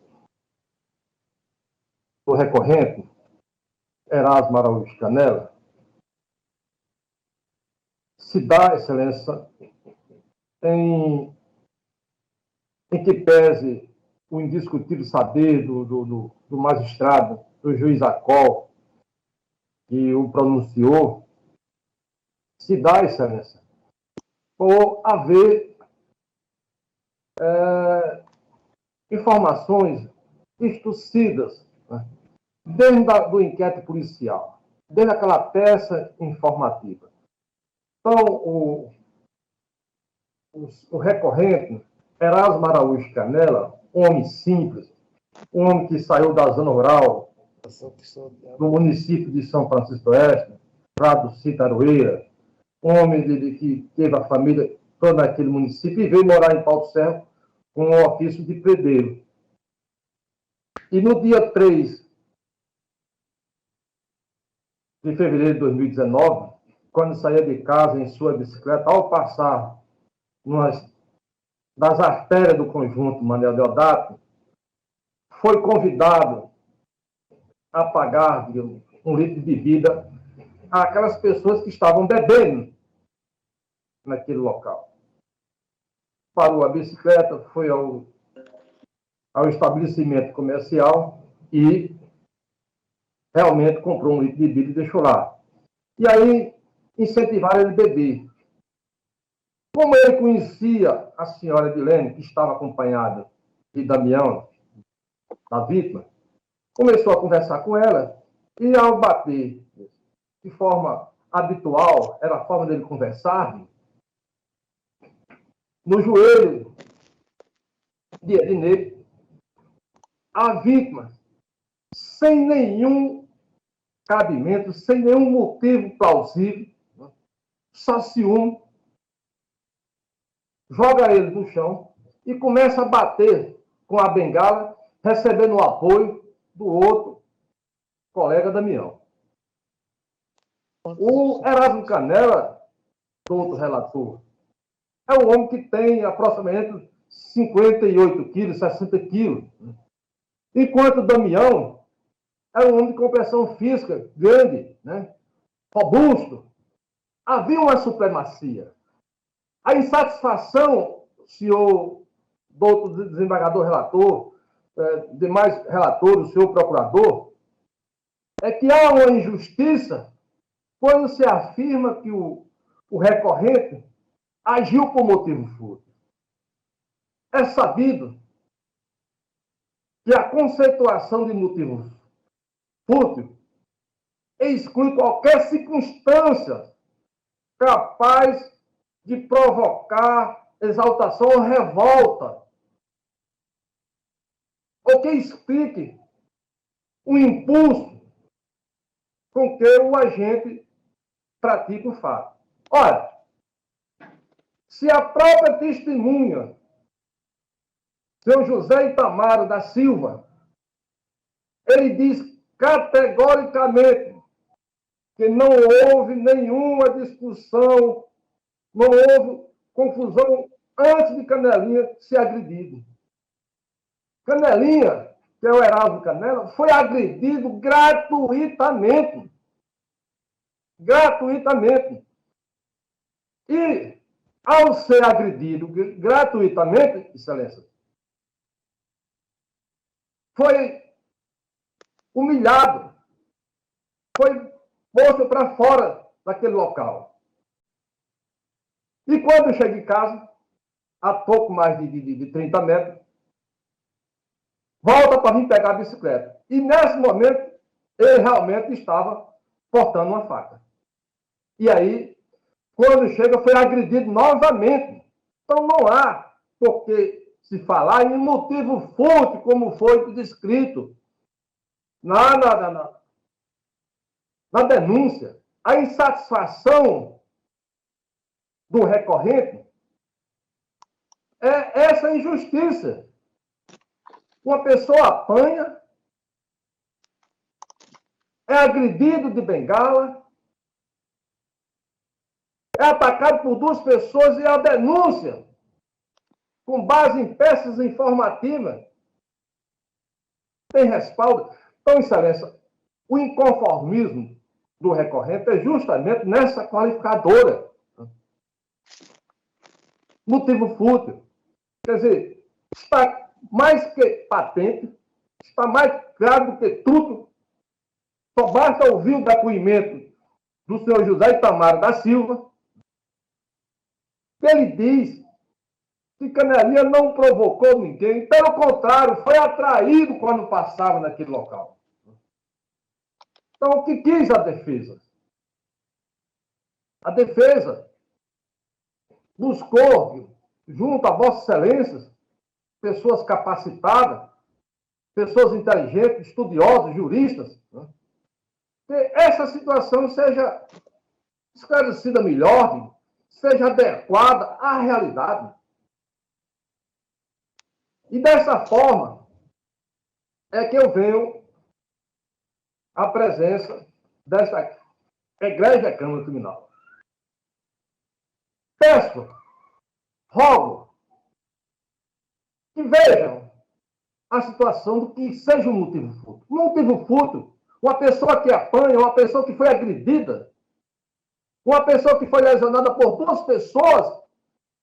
recorrente, Erasmo Araújo Canela, se dá, Excelência, em que pese o indiscutível saber do magistrado, do juiz Acol, que o pronunciou, se dá, Excelência, por haver informações distorcidas, né, desde do inquérito policial, desde aquela peça informativa. Então, o recorrente, Erasmo Araújo Canela, um homem simples, um homem que saiu da zona rural, do município de São Francisco do Oeste, lá do Citaroeira, um homem que teve a família toda naquele município e veio morar em Pau do Cerro com o ofício de predeiro. E no dia 3 de fevereiro de 2019, quando saía de casa em sua bicicleta, ao passar das artérias do conjunto Manuel Deodato, foi convidado a pagar um litro de bebida àquelas pessoas que estavam bebendo naquele local. Parou a bicicleta, foi ao estabelecimento comercial e realmente comprou um litro de bebida e deixou lá. E aí incentivaram ele a beber. Como ele conhecia a senhora Edilene, que estava acompanhada de Damião, da vítima, começou a conversar com ela e, ao bater de forma habitual, era a forma dele conversar, no joelho de Ednei, a vítima, sem nenhum cabimento, sem nenhum motivo plausível, só ciúme, joga ele no chão e começa a bater com a bengala, recebendo o apoio do outro colega Damião. O Erasmo Canela, do outro relator, é um homem que tem aproximadamente 58 quilos, 60 quilos. Enquanto o Damião é um homem de compreensão física grande, né? Robusto, havia uma supremacia. A insatisfação, senhor doutor desembargador relator, demais relatores, o senhor procurador, é que há uma injustiça quando se afirma que o recorrente agiu por motivo fútil. É sabido que a conceituação de motivo fútil exclui qualquer circunstância capaz de provocar exaltação ou revolta, ou que explique o impulso com que o agente pratica o fato. Olha, se a própria testemunha, seu José Itamaro da Silva, ele diz categoricamente que não houve nenhuma discussão, não houve confusão antes de Canelinha ser agredido. Canelinha, que é o Erasmo Canela, foi agredido gratuitamente. Gratuitamente. E, ao ser agredido gratuitamente, Excelência, foi humilhado, foi posto para fora daquele local. E quando chega em casa, a pouco mais de 30 metros, volta para vir pegar a bicicleta. E nesse momento, ele realmente estava portando uma faca. E aí, quando chega, foi agredido novamente. Então não há por que se falar em motivo fútil, como foi descrito na denúncia. A insatisfação do recorrente é essa injustiça. Uma pessoa apanha, é agredido de bengala, é atacado por duas pessoas e a denúncia, com base em peças informativas, tem respaldo. Então, Excelência, o inconformismo do recorrente é justamente nessa qualificadora. Motivo fútil. Quer dizer, está mais que patente, está mais claro do que tudo. Só basta ouvir o depoimento do senhor José Itamaro da Silva, que ele diz que Canelinha não provocou ninguém, pelo contrário, foi atraído quando passava naquele local. Então, o que quis a defesa? A defesa buscou, junto a Vossa Excelência, pessoas capacitadas, pessoas inteligentes, estudiosos, juristas, né? Que essa situação seja esclarecida melhor, seja adequada à realidade. E dessa forma é que eu venho à presença desta egrégia Câmara Criminal. Peço, rogo, que vejam a situação do que seja um motivo fútil. Um motivo fútil, uma pessoa que apanha, uma pessoa que foi agredida, uma pessoa que foi lesionada por duas pessoas,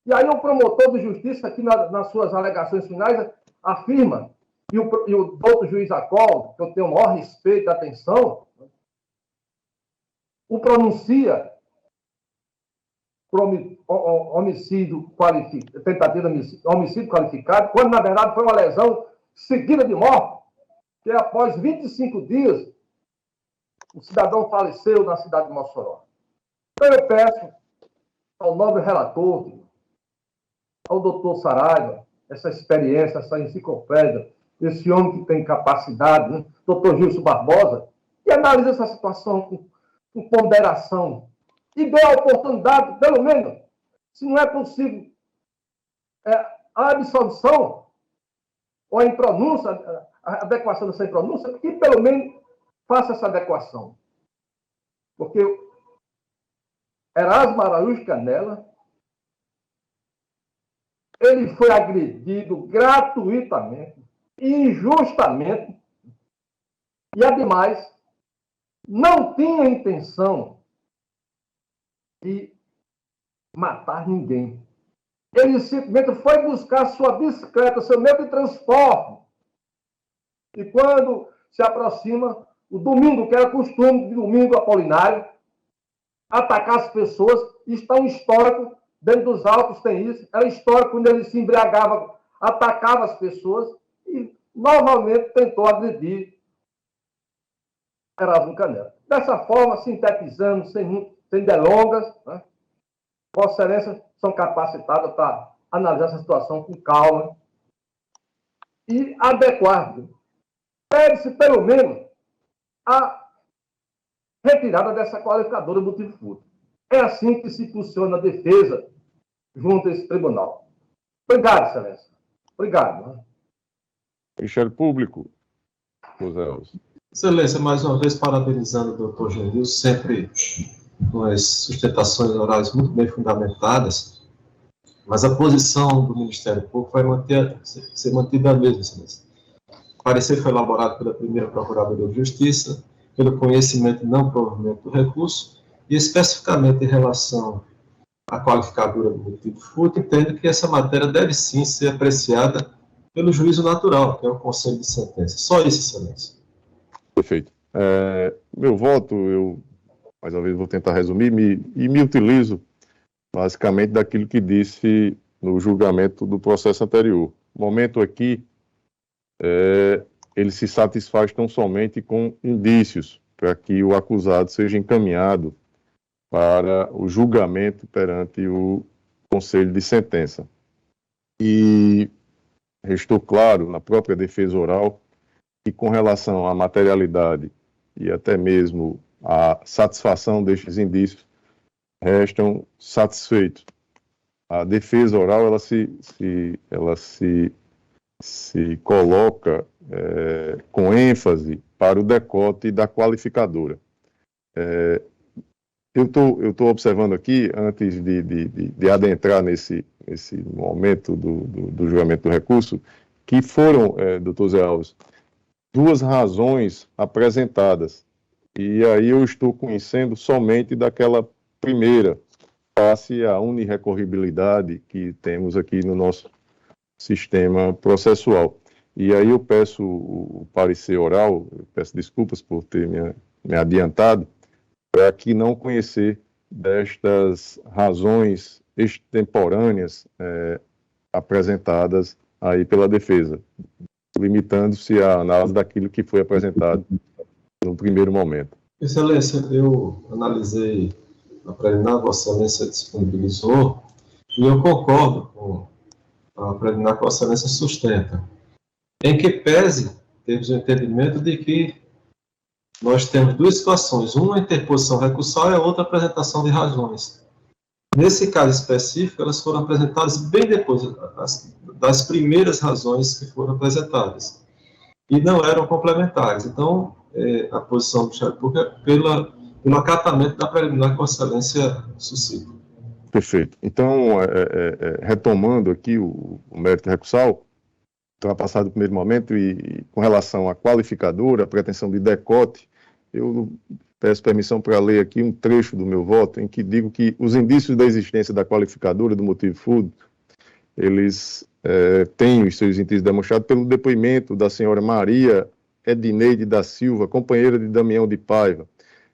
e aí o promotor de justiça, aqui nas suas alegações finais, afirma, e o doutor juiz Acol, que eu tenho o maior respeito e atenção, o pronuncia por homicídio qualificado, tentativa de homicídio qualificado, quando na verdade foi uma lesão seguida de morte, que após 25 dias o cidadão faleceu na cidade de Mossoró. Então eu peço ao nobre relator, ao doutor Saraiva, essa experiência, essa enciclopédia, esse homem que tem capacidade, né? Doutor Gilson Barbosa, que analisa essa situação com ponderação e dê a oportunidade, pelo menos, se não é possível a absolvição ou a impronúncia, a adequação dessa impronúncia, que pelo menos faça essa adequação. Porque Erasmo Araújo Canela, ele foi agredido gratuitamente, injustamente, e, ademais, não tinha intenção e matar ninguém. Ele simplesmente foi buscar sua bicicleta, seu meio de transporte. E quando se aproxima o domingo, que era costume de domingo apolinário, atacar as pessoas, está um histórico, dentro dos autos tem isso, era histórico quando ele se embriagava, atacava as pessoas e novamente tentou agredir Erasmo Canela. Dessa forma, sintetizando, sem delongas, né? Vossa Excelência são capacitadas para analisar essa situação com calma e adequar. Pede-se, pelo menos, a retirada dessa qualificadora do motivo fútil. É assim que se funciona a defesa junto a esse tribunal. Obrigado, Excelência. Obrigado. Né? Ministério Público, José Elcio. Excelência, mais uma vez parabenizando o doutor Genil, sempre com as sustentações orais muito bem fundamentadas, mas a posição do Ministério Público vai ser mantida a mesma, Excelência. O parecer foi elaborado pela primeira Procuradoria de Justiça, pelo conhecimento e não provimento do recurso, e especificamente em relação à qualificadora do motivo fútil, entendo que essa matéria deve sim ser apreciada pelo juízo natural, que é o conselho de sentença. Só isso, Excelência. Perfeito. Meu voto, eu, mais uma vez, vou tentar resumir, me utilizo basicamente daquilo que disse no julgamento do processo anterior. O momento aqui, ele se satisfaz tão somente com indícios para que o acusado seja encaminhado para o julgamento perante o conselho de sentença. E restou claro na própria defesa oral que, com relação à materialidade e até mesmo à satisfação destes indícios, restam satisfeitos. A defesa oral, ela se coloca com ênfase para o decote da qualificadora. Eu estou observando aqui, antes de adentrar nesse momento do julgamento do recurso, que foram, doutor Zé Alves, duas razões apresentadas. E aí eu estou conhecendo somente daquela primeira, face à unirrecorribilidade que temos aqui no nosso sistema processual. E aí eu peço o parecer oral, eu peço desculpas por ter me adiantado, para que não conhecer destas razões extemporâneas apresentadas aí pela defesa, limitando-se à análise daquilo que foi apresentado no primeiro momento. Excelência, eu analisei a preliminar, Vossa Excelência disponibilizou, e eu concordo com a preliminar que Vossa Excelência sustenta. Em que pese, temos o entendimento de que nós temos duas situações, uma interposição recursal e a outra apresentação de razões. Nesse caso específico, elas foram apresentadas bem depois das primeiras razões que foram apresentadas, e não eram complementares. Então, a posição do Ministério Público é pelo acatamento da preliminar que Vossa Excelência suscita. Perfeito. Então, retomando aqui o mérito recursal, ultrapassado o primeiro momento, e com relação à qualificadora, a pretensão de decote, eu peço permissão para ler aqui um trecho do meu voto, em que digo que os indícios da existência da qualificadora do motivo fútil, eles têm os seus indícios demonstrados pelo depoimento da senhora Maria Edineide da Silva, companheira de Damião de Paiva,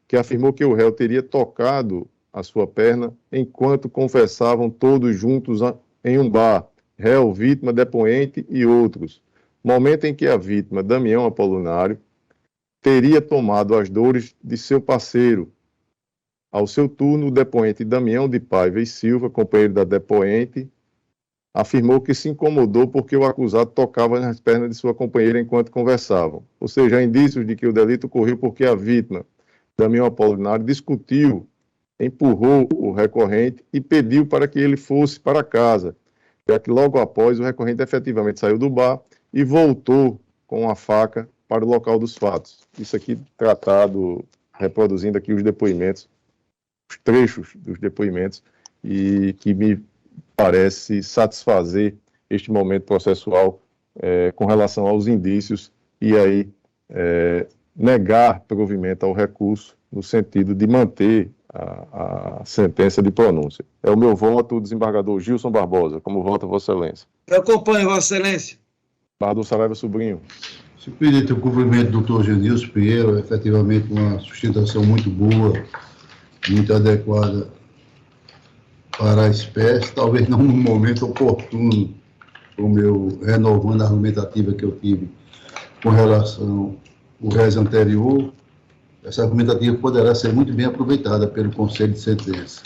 que afirmou que o réu teria tocado a sua perna enquanto conversavam todos juntos em um bar, réu, vítima, depoente e outros, momento em que a vítima, Damião Apolunário, teria tomado as dores de seu parceiro. Ao seu turno, o depoente Damião de Paiva e Silva, companheiro da depoente, afirmou que se incomodou porque o acusado tocava nas pernas de sua companheira enquanto conversavam. Ou seja, há indícios de que o delito ocorreu porque a vítima, Damião Apolunário, discutiu, empurrou o recorrente e pediu para que ele fosse para casa, já que logo após o recorrente efetivamente saiu do bar e voltou com a faca para o local dos fatos. Isso aqui tratado, reproduzindo aqui os depoimentos, os trechos dos depoimentos, e que me parece satisfazer este momento processual com relação aos indícios e aí negar provimento ao recurso no sentido de manter a sentença de pronúncia. É o meu voto, o desembargador Gilson Barbosa. Como vota Vossa Excelência? Eu acompanho, Vossa Excelência. Desembargador Saraiva Sobrinho. Senhor presidente, o cumprimento do Dr. Genilson Pinheiro, é efetivamente uma sustentação muito boa, muito adequada para a espécie, talvez não no momento oportuno, como eu renovando a argumentativa que eu tive com relação ao réis anterior. Essa argumentativa poderá ser muito bem aproveitada pelo Conselho de Sentença.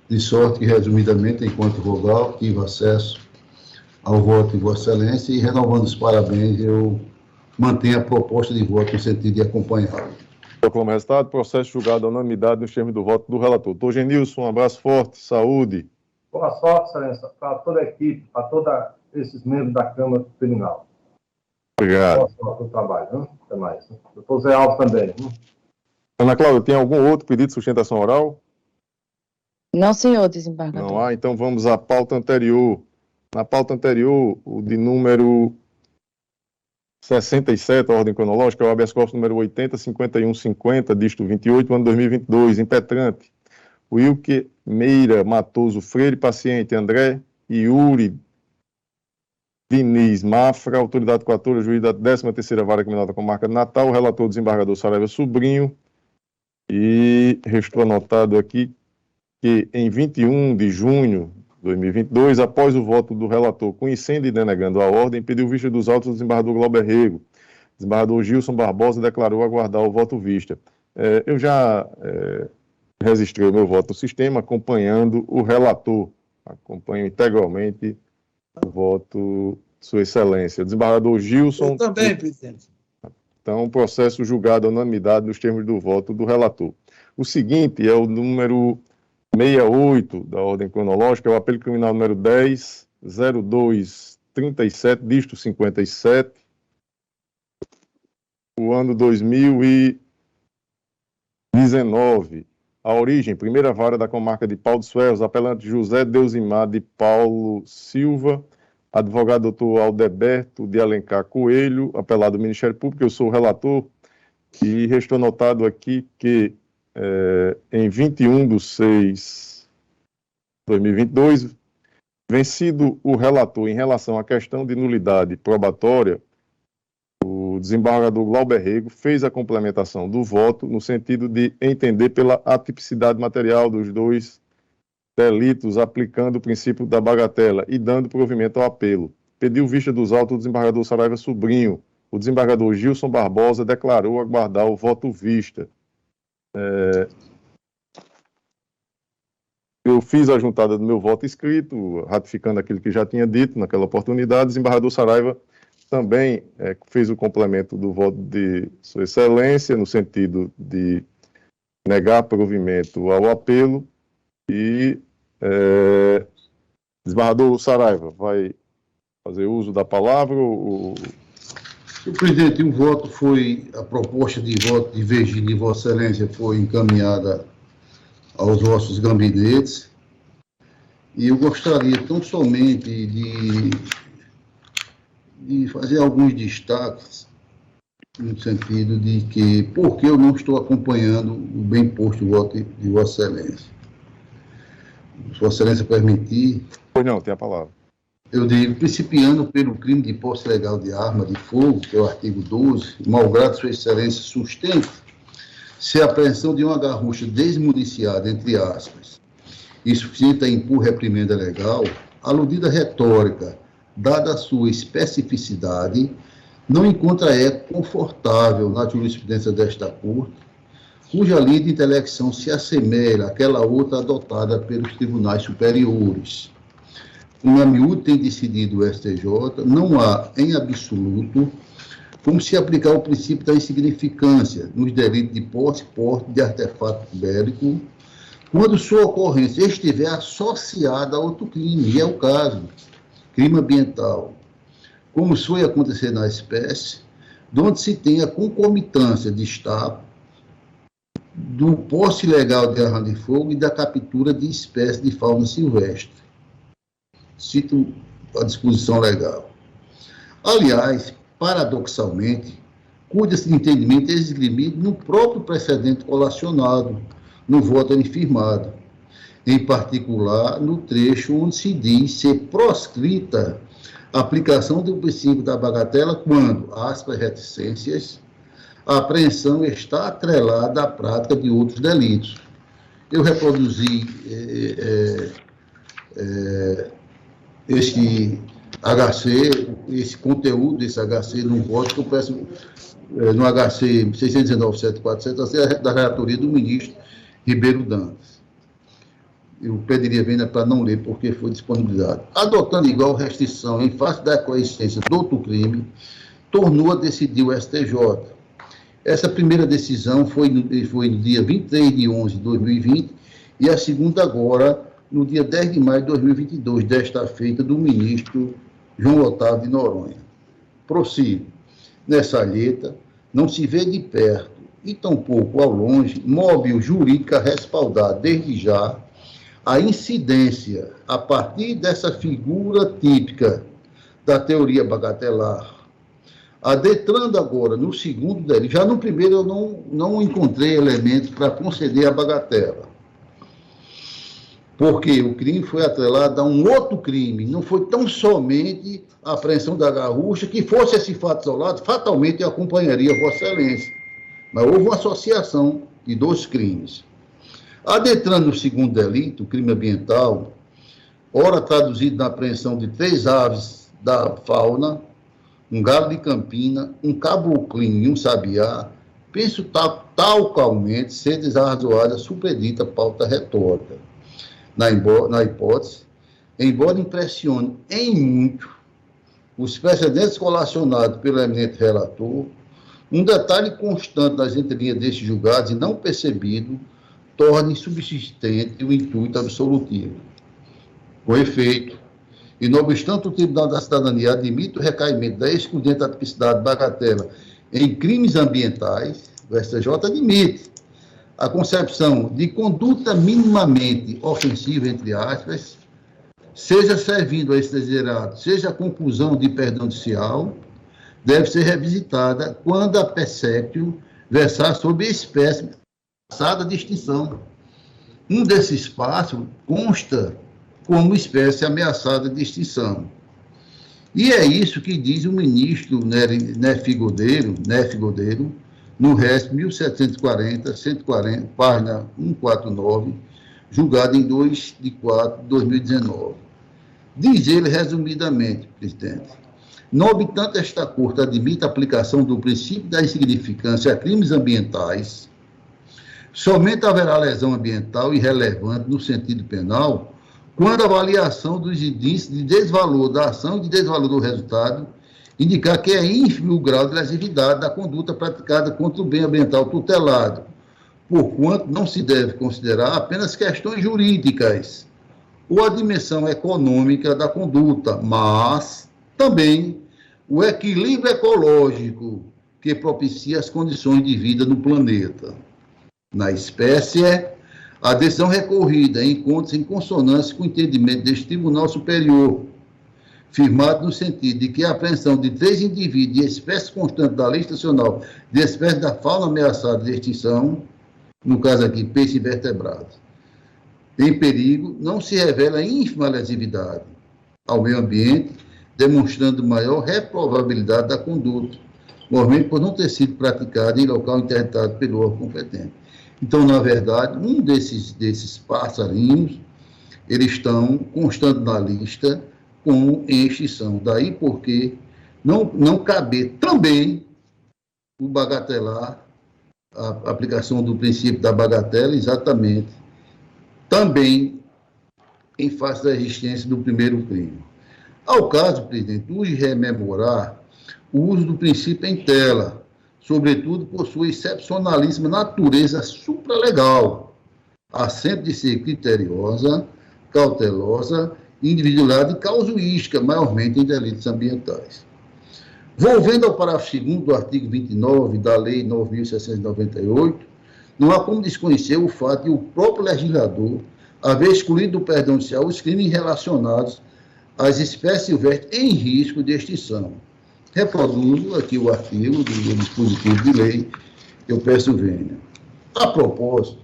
De sorte que, resumidamente, enquanto vogal, tive acesso ao voto de Vossa Excelência e, renovando os parabéns, eu mantenho a proposta de voto no sentido de acompanhá-lo. Proclamo o resultado. Processo julgado à unanimidade nos termos do voto do relator. Doutor Genilson, um abraço forte, saúde. Boa sorte, Excelência, para toda a equipe, para todos esses membros da Câmara Criminal. Obrigado. Boa sorte no trabalho, né? Até mais. Doutor Zé Alves também. Né? Ana Cláudia, tem algum outro pedido de sustentação oral? Não, senhor desembargador. Não há, então vamos à pauta anterior. Na pauta anterior, o de número 67, a ordem cronológica, é o habeas corpus número 80-5150, dígito 28, ano 2022, impetrante. Wilker Meira Matoso Freire, paciente André Yuri Diniz Mafra, autoridade 14, juiz da 13ª Vara Criminal da Comarca de Natal, relator desembargador Saraiva Sobrinho, e restou anotado aqui que em 21 de junho de 2022, após o voto do relator conhecendo e denegando a ordem, pediu vista dos autos do desembargador Glauber Rego. O desembargador Gilson Barbosa declarou aguardar o voto vista. Eu já registrei o meu voto no sistema, acompanhando o relator. Acompanho integralmente o voto de Sua Excelência. O desembargador Gilson... Eu também, presidente. Então, processo julgado à unanimidade nos termos do voto do relator. O seguinte é o número 68 da ordem cronológica, é o apelo criminal número 10.0237, dígito 57, o ano 2019. A origem, primeira vara da comarca de Pau dos Ferros, apelante José Deusimar de Paulo Silva, advogado doutor Aldeberto de Alencar Coelho, apelado do Ministério Público. Eu sou o relator e restou anotado aqui que em 21/6/2022, vencido o relator em relação à questão de nulidade probatória, o desembargador Glauber Rego fez a complementação do voto no sentido de entender pela atipicidade material dos dois delitos, aplicando o princípio da bagatela e dando provimento ao apelo. Pediu vista dos autos do desembargador Saraiva Sobrinho. O desembargador Gilson Barbosa declarou aguardar o voto vista. Eu fiz a juntada do meu voto escrito, ratificando aquilo que já tinha dito naquela oportunidade. O desembargador Saraiva também fez o complemento do voto de Sua Excelência, no sentido de negar provimento ao apelo. E desembargador Saraiva vai fazer uso da palavra? Senhor presidente, a proposta de voto de Virgínia de Vossa Excelência foi encaminhada aos vossos gabinetes, e eu gostaria tão somente de fazer alguns destaques, no sentido de que, por que eu não estou acompanhando o bem posto voto de Vossa Excelência. Se Vossa Excelência permitir... Pois não, tem a palavra. Eu digo, principiando pelo crime de posse ilegal de arma de fogo, que é o artigo 12, malgrado Sua Excelência sustente se a apreensão de uma garrucha desmuniciada, entre aspas, insuficiente a impor reprimenda legal, aludida retórica, dada a sua especificidade, não encontra eco confortável na jurisprudência desta Corte, cuja linha de intelecção se assemelha àquela outra adotada pelos tribunais superiores. Como a miúdo tem decidido o STJ, não há, em absoluto, como se aplicar o princípio da insignificância nos delitos de posse e porte de artefato bélico, quando sua ocorrência estiver associada a outro crime, e é o caso, crime ambiental, como foi acontecer na espécie, onde se tem a concomitância de Estado, do posse ilegal de arma de fogo e da captura de espécies de fauna silvestre. Cito a disposição legal. Aliás, paradoxalmente, cuida-se de entendimento esgrimido no próprio precedente colacionado, no voto firmado, em particular no trecho onde se diz ser proscrita a aplicação do princípio da bagatela quando, aspas, reticências, a apreensão está atrelada à prática de outros delitos. Eu reproduzi esse HC, esse conteúdo desse HC no voto que eu peço no HC 619.747, da relatoria do ministro Ribeiro Dantas. Eu pediria venda para não ler, porque foi disponibilizado. Adotando igual restrição em face da coexistência do outro crime, tornou a decidir o STJ. Essa primeira decisão foi no dia 23 de 11 de 2020 e a segunda agora, no dia 10 de maio de 2022, desta feita, do ministro João Otávio de Noronha. Prossigo. Nessa alheta, não se vê de perto e tampouco ao longe móvel jurídica a respaldar, desde já, a incidência, a partir dessa figura típica da teoria bagatelar. Adentrando agora no segundo delito, já no primeiro eu não encontrei elementos para conceder a bagatela. Porque o crime foi atrelado a um outro crime, não foi tão somente a apreensão da garrucha, que fosse esse fato isolado, fatalmente acompanharia Vossa Excelência. Mas houve uma associação de dois crimes. Adentrando no segundo delito, o crime ambiental, ora traduzido na apreensão de 3 aves da fauna, um galo de campina, um caboclinho e um sabiá, penso talmente ser desarrazoada a superdita pauta retórica. Na hipótese, embora impressione em muito os precedentes colacionados pelo eminente relator, um detalhe constante nas entrelinhas destes julgados e não percebido torna insubsistente o intuito absolutivo. Com efeito, e não obstante o Tribunal da Cidadania admite o recaimento da excludente atipicidade bagatela em crimes ambientais, o STJ admite a concepção de conduta minimamente ofensiva, entre aspas, seja servindo a esse desiderado, seja a conclusão de perdão judicial, deve ser revisitada quando a perceptio versar sobre espécie ameaçada de extinção. Um desses espaços consta como espécie ameaçada de extinção. E é isso que diz o ministro Nefi Godeiro, no RESP 1740, página 149, julgado em 2 de 4 de 2019. Diz ele, resumidamente, presidente, não obstante esta Corte admite a aplicação do princípio da insignificância a crimes ambientais, somente haverá lesão ambiental irrelevante no sentido penal quando a avaliação dos índices de desvalor da ação e de desvalor do resultado indicar que é ínfimo o grau de lesividade da conduta praticada contra o bem ambiental tutelado, porquanto não se deve considerar apenas questões jurídicas ou a dimensão econômica da conduta, mas também o equilíbrio ecológico que propicia as condições de vida no planeta. Na espécie, a decisão recorrida encontra-se em consonância com o entendimento deste Tribunal Superior, firmado no sentido de que a apreensão de 3 indivíduos de espécie constante da lei estacional de espécies da fauna ameaçada de extinção, no caso aqui, peixe invertebrado, em perigo, não se revela ínfima lesividade ao meio ambiente, demonstrando maior reprovabilidade da conduta, movimento por não ter sido praticado em local interditado pelo órgão competente. Então, na verdade, um desses passarinhos, eles estão constando na lista com extinção. Daí porque não caber também o bagatelar, a aplicação do princípio da bagatela, exatamente, também em face da existência do primeiro crime. Ao caso, presidente, urge rememorar o uso do princípio em tela, sobretudo por sua excepcionalíssima natureza supralegal, assento de ser criteriosa, cautelosa, individualidade e causuística, maiormente em delitos ambientais. Volvendo ao parágrafo 2º do artigo 29 da Lei 9.698, não há como desconhecer o fato de o próprio legislador haver excluído do perdão judicial os crimes relacionados às espécies silvestres em risco de extinção. Reproduzo aqui o artigo do dispositivo de lei, eu peço vênia. A propósito,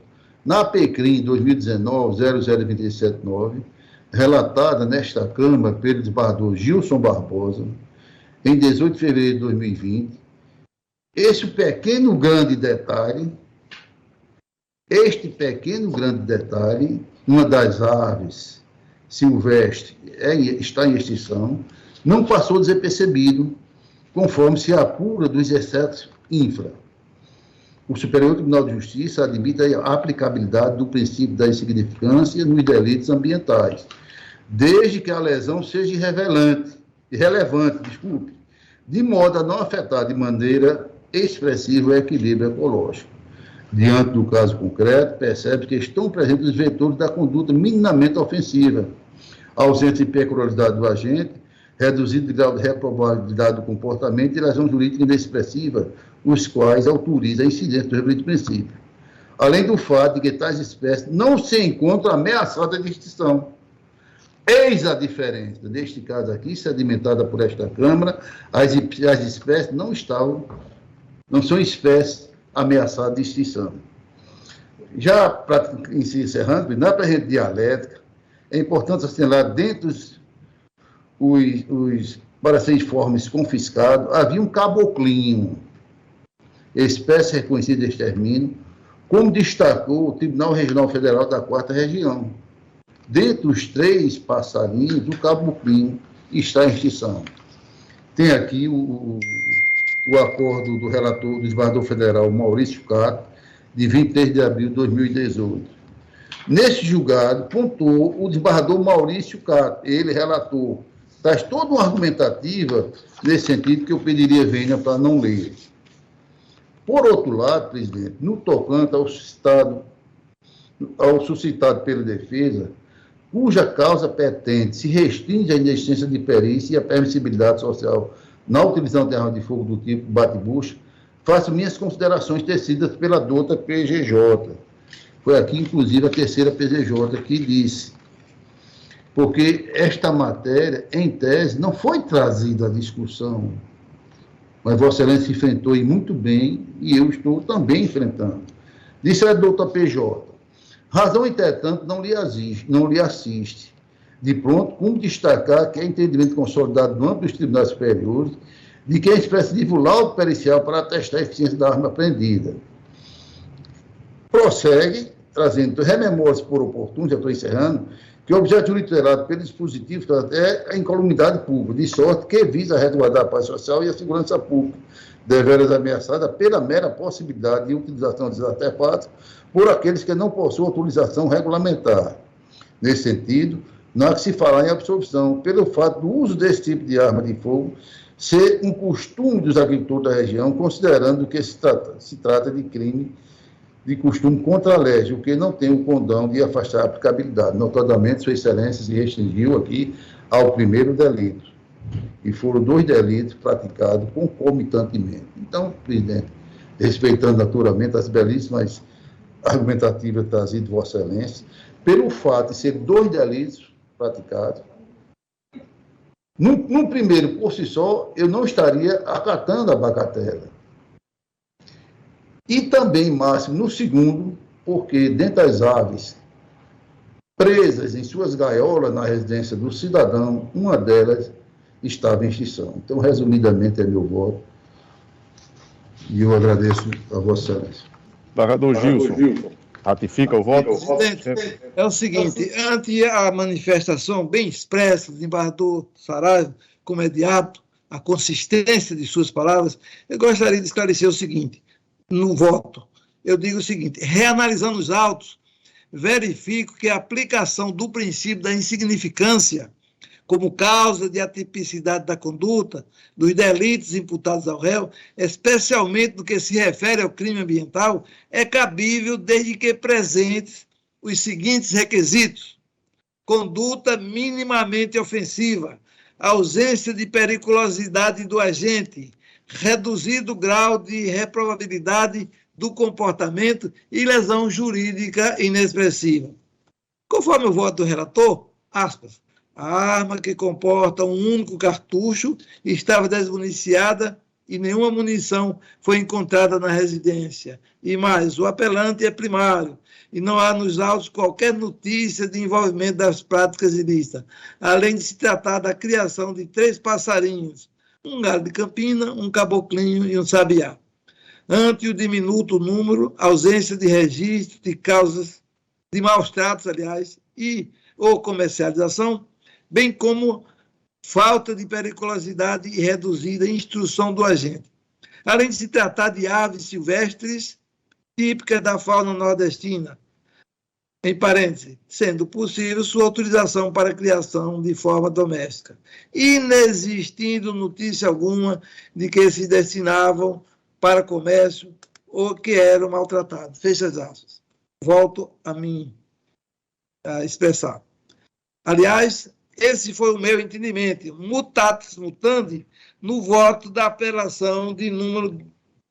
Na APCRIM 2019-00279, relatada nesta Câmara pelo desembargador Gilson Barbosa, em 18 de fevereiro de 2020, este pequeno grande detalhe, uma das aves silvestres está em extinção, não passou desapercebido, conforme se apura dos excessos infra. O Superior Tribunal de Justiça admite a aplicabilidade do princípio da insignificância nos delitos ambientais, desde que a lesão seja irrelevante, de modo a não afetar de maneira expressiva o equilíbrio ecológico. Diante do caso concreto, percebe que estão presentes os vetores da conduta minimamente ofensiva, ausência de peculiaridade do agente, reduzido grau de reprovabilidade do comportamento e lesão jurídica inexpressiva, os quais autorizam a incidência do referido princípio. Além do fato de que tais espécies não se encontram ameaçadas de extinção. Eis a diferença. Neste caso aqui, sedimentada por esta Câmara, as espécies não são espécies ameaçadas de extinção. Já para encerrando, na presente dialética, é importante assinalar dentro os paraciformes confiscados, havia um caboclinho, espécie reconhecida de extermínio, como destacou o Tribunal Regional Federal da 4ª Região. Dentre os 3 passarinhos, o caboclinho está em extinção. Tem aqui o acordo do relator do desembargador federal Maurício Cato, de 23 de abril de 2018. Nesse julgado, pontuou o desembargador Maurício Cato, ele relator, traz toda uma argumentativa nesse sentido que eu pediria vênia para não ler. Por outro lado, presidente, no tocante ao suscitado pela defesa, cuja causa petente se restringe à inexistência de perícia e à permissibilidade social na utilização de arma de fogo do tipo bate-bucha, faço minhas considerações tecidas pela douta PGJ. Foi aqui, inclusive, a 3ª PGJ que disse, porque esta matéria, em tese, não foi trazida à discussão, mas Vossa Excelência enfrentou muito bem, e eu estou também enfrentando. Disse a douta PJ, razão, entretanto, não lhe assiste. De pronto, como destacar que é entendimento consolidado no âmbito dos tribunais superiores de que é expressivo laudo pericial para atestar a eficiência da arma apreendida. Prossegue, trazendo rememórias por oportuno, já estou encerrando, que o objeto jurídico tutelado pelo dispositivo é a incolumidade pública, de sorte que visa resguardar a paz social e a segurança pública, deveras ameaçada pela mera possibilidade de utilização desses artefatos por aqueles que não possuem autorização regulamentar. Nesse sentido, não há que se falar em absolvição, pelo fato do uso desse tipo de arma de fogo ser um costume dos agricultores da região, considerando que se trata de crime de costume contra a lei, o que não tem o condão de afastar a aplicabilidade. Notadamente, Sua Excelência se restringiu aqui ao primeiro delito, e foram 2 delitos praticados concomitantemente. Então, presidente, respeitando naturalmente as belíssimas argumentativas trazidas de Vossa Excelência, pelo fato de ser 2 delitos praticados, no primeiro, por si só, eu não estaria acatando a bagatela. E também, máximo, no segundo, porque dentre as aves presas em suas gaiolas na residência do cidadão, uma delas estava em extinção. Então, resumidamente, é meu voto. E eu agradeço a Vossa Excelência. Desembargador Gilson, ratifica o voto? Presidente, é o seguinte, ante a manifestação bem expressa do desembargador Saraiva, como é de hábito, a consistência de suas palavras, eu gostaria de esclarecer o seguinte, no voto. Eu digo o seguinte, reanalisando os autos, verifico que a aplicação do princípio da insignificância como causa de atipicidade da conduta, dos delitos imputados ao réu, especialmente no que se refere ao crime ambiental, é cabível desde que presentes os seguintes requisitos: conduta minimamente ofensiva, ausência de periculosidade do agente, reduzido grau de reprovabilidade do comportamento e lesão jurídica inexpressiva. Conforme o voto do relator, aspas, a arma que comporta um único cartucho estava desmuniciada e nenhuma munição foi encontrada na residência. E mais, o apelante é primário e não há nos autos qualquer notícia de envolvimento das práticas ilícitas, além de se tratar da criação de 3 passarinhos, um galho de campina, um caboclinho e um sabiá. Ante o diminuto número, ausência de registro de causas de maus-tratos, aliás, ou comercialização, bem como falta de periculosidade e reduzida instrução do agente. Além de se tratar de aves silvestres típicas da fauna nordestina, em parênteses, sendo possível sua autorização para criação de forma doméstica, inexistindo notícia alguma de que se destinavam para comércio ou que eram maltratados. Fecha as aspas. Volto a mim a expressar. Aliás, esse foi o meu entendimento, mutatis mutandi, no voto da apelação de número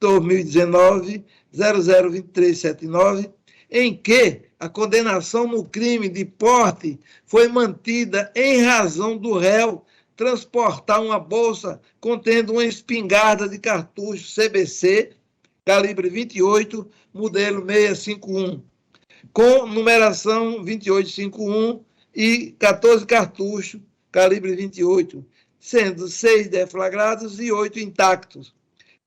2019-002379, em que a condenação no crime de porte foi mantida em razão do réu transportar uma bolsa contendo uma espingarda de cartucho CBC, calibre 28, modelo 651, com numeração 2851 e 14 cartuchos, calibre 28, sendo 6 deflagrados e 8 intactos,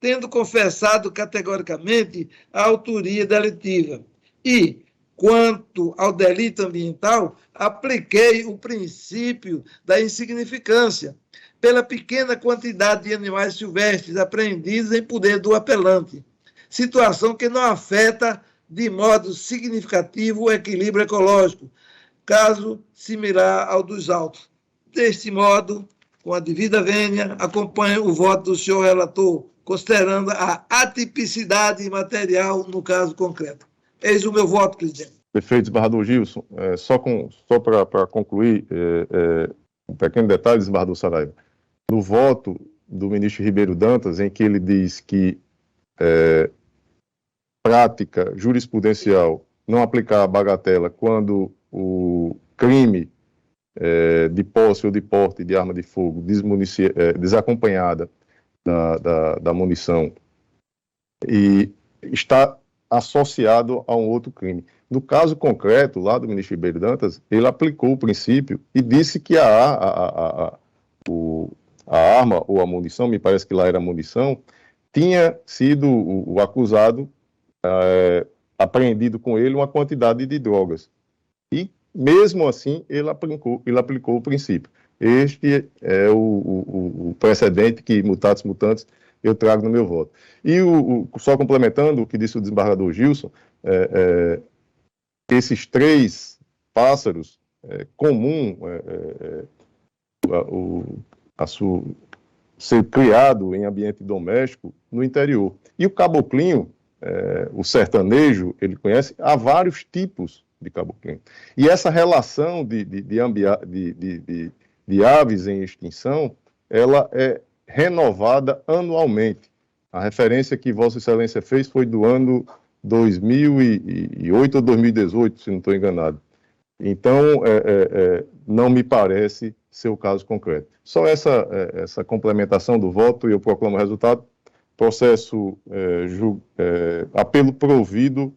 tendo confessado categoricamente a autoria delitiva. E, quanto ao delito ambiental, apliquei o princípio da insignificância pela pequena quantidade de animais silvestres apreendidos em poder do apelante, situação que não afeta de modo significativo o equilíbrio ecológico, caso similar ao dos autos. Deste modo, com a devida vênia, acompanho o voto do senhor relator, considerando a atipicidade material no caso concreto. Eis o meu voto, presidente. Perfeito, desembargador Gilson. Só para concluir, um pequeno detalhe, desembargador Saraiva. No voto do ministro Ribeiro Dantas, em que ele diz que prática jurisprudencial não aplicar a bagatela quando o crime de posse ou de porte de arma de fogo desacompanhada da munição e está associado a um outro crime. No caso concreto, lá do ministro Ribeiro Dantas, ele aplicou o princípio e disse que a arma ou a munição, me parece que lá era munição, tinha sido o acusado apreendido com ele uma quantidade de drogas. E, mesmo assim, ele aplicou o princípio. Este é o precedente que, mutatis mutandis, eu trago no meu voto. E, só complementando o que disse o desembargador Gilson, esses 3 pássaros, comum ser criado em ambiente doméstico no interior. E o caboclinho, o sertanejo, ele conhece, há vários tipos de caboclinho. E essa relação de aves em extinção, ela é renovada anualmente. A referência que Vossa Excelência fez foi do ano 2008 ou 2018, se não estou enganado. Então, não me parece ser o caso concreto. Só essa complementação do voto, e eu proclamo o resultado. Processo, apelo provido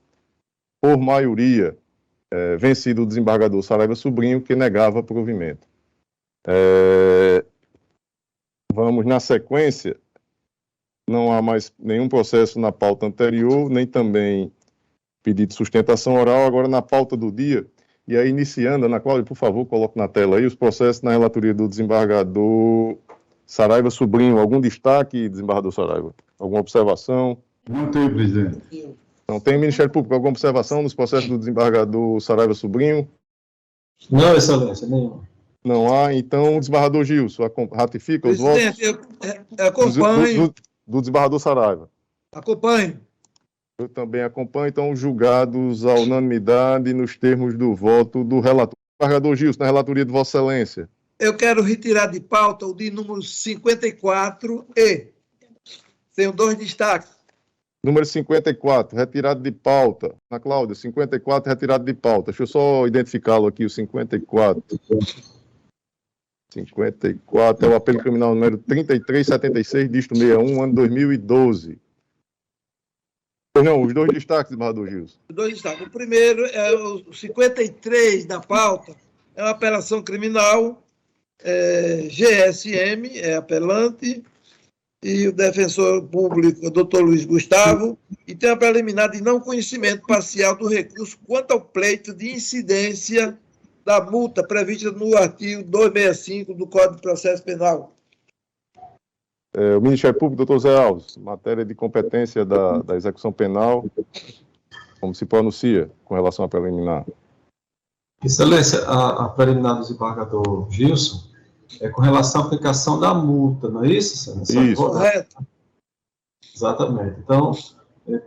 por maioria, vencido o desembargador Saraiva Sobrinho, que negava provimento. Vamos na sequência. Não há mais nenhum processo na pauta anterior, nem também pedido de sustentação oral, agora na pauta do dia. E aí, iniciando, Ana Cláudia, por favor, coloque na tela aí os processos na relatoria do desembargador Saraiva Sobrinho. Algum destaque, desembargador Saraiva? Alguma observação? Não tem, presidente. Não tem, Ministério Público, alguma observação nos processos do desembargador Saraiva Sobrinho? Não, Excelência, nenhuma. Não há. Então, o desembargador Gilson ratifica os votos? Presidente, eu acompanho. Do desembargador Saraiva. Acompanho. Eu também acompanho, então, julgados à unanimidade nos termos do voto do relator. Desembargador Gilson, na relatoria de Vossa Excelência. Eu quero retirar de pauta o de número 54 e tenho 2 destaques. Número 54, retirado de pauta. Ana Cláudia, 54, retirado de pauta. Deixa eu só identificá-lo aqui, o 54. 54, é o apelo criminal número 3376, dígito 61, ano 2012. Pois não, os dois destaques, desembargador Gilson. Os dois destaques. O primeiro é o 53 da pauta, é uma apelação criminal, GSM, é apelante, e o defensor público, o doutor Luiz Gustavo, e tem uma preliminar de não conhecimento parcial do recurso quanto ao pleito de incidência da multa prevista no artigo 265 do Código de Processo Penal. O Ministério Público, doutor Zé Alves, matéria de competência da execução penal, como se pronuncia com relação à preliminar? Excelência, a preliminar do desembargador Gilson é com relação à aplicação da multa, não é isso, Excelência? Isso. Correto. Exatamente. Então,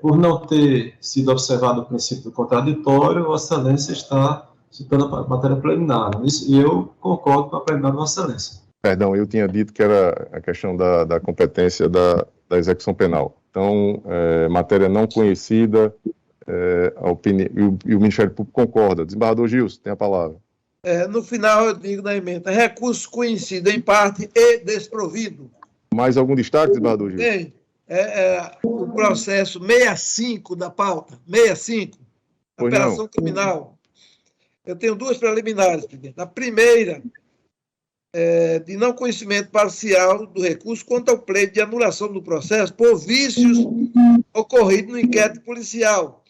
por não ter sido observado o princípio do contraditório, Vossa Excelência está citando a matéria preliminar, não é isso? E eu concordo com a preliminar de Vossa Excelência. Perdão, eu tinha dito que era a questão da competência da execução penal. Então, matéria não conhecida, a opinião, e o Ministério Público concorda. Desembargador Gilson, tem a palavra. No final, eu digo na emenda, recurso conhecido em parte e desprovido. Mais algum destaque, desembargador Gilson? Tem. O processo 65 da pauta, 65, Pois apelação não. criminal. Eu tenho duas preliminares, presidente. A primeira de não conhecimento parcial do recurso quanto ao pleito de anulação do processo por vícios ocorridos no inquérito policial.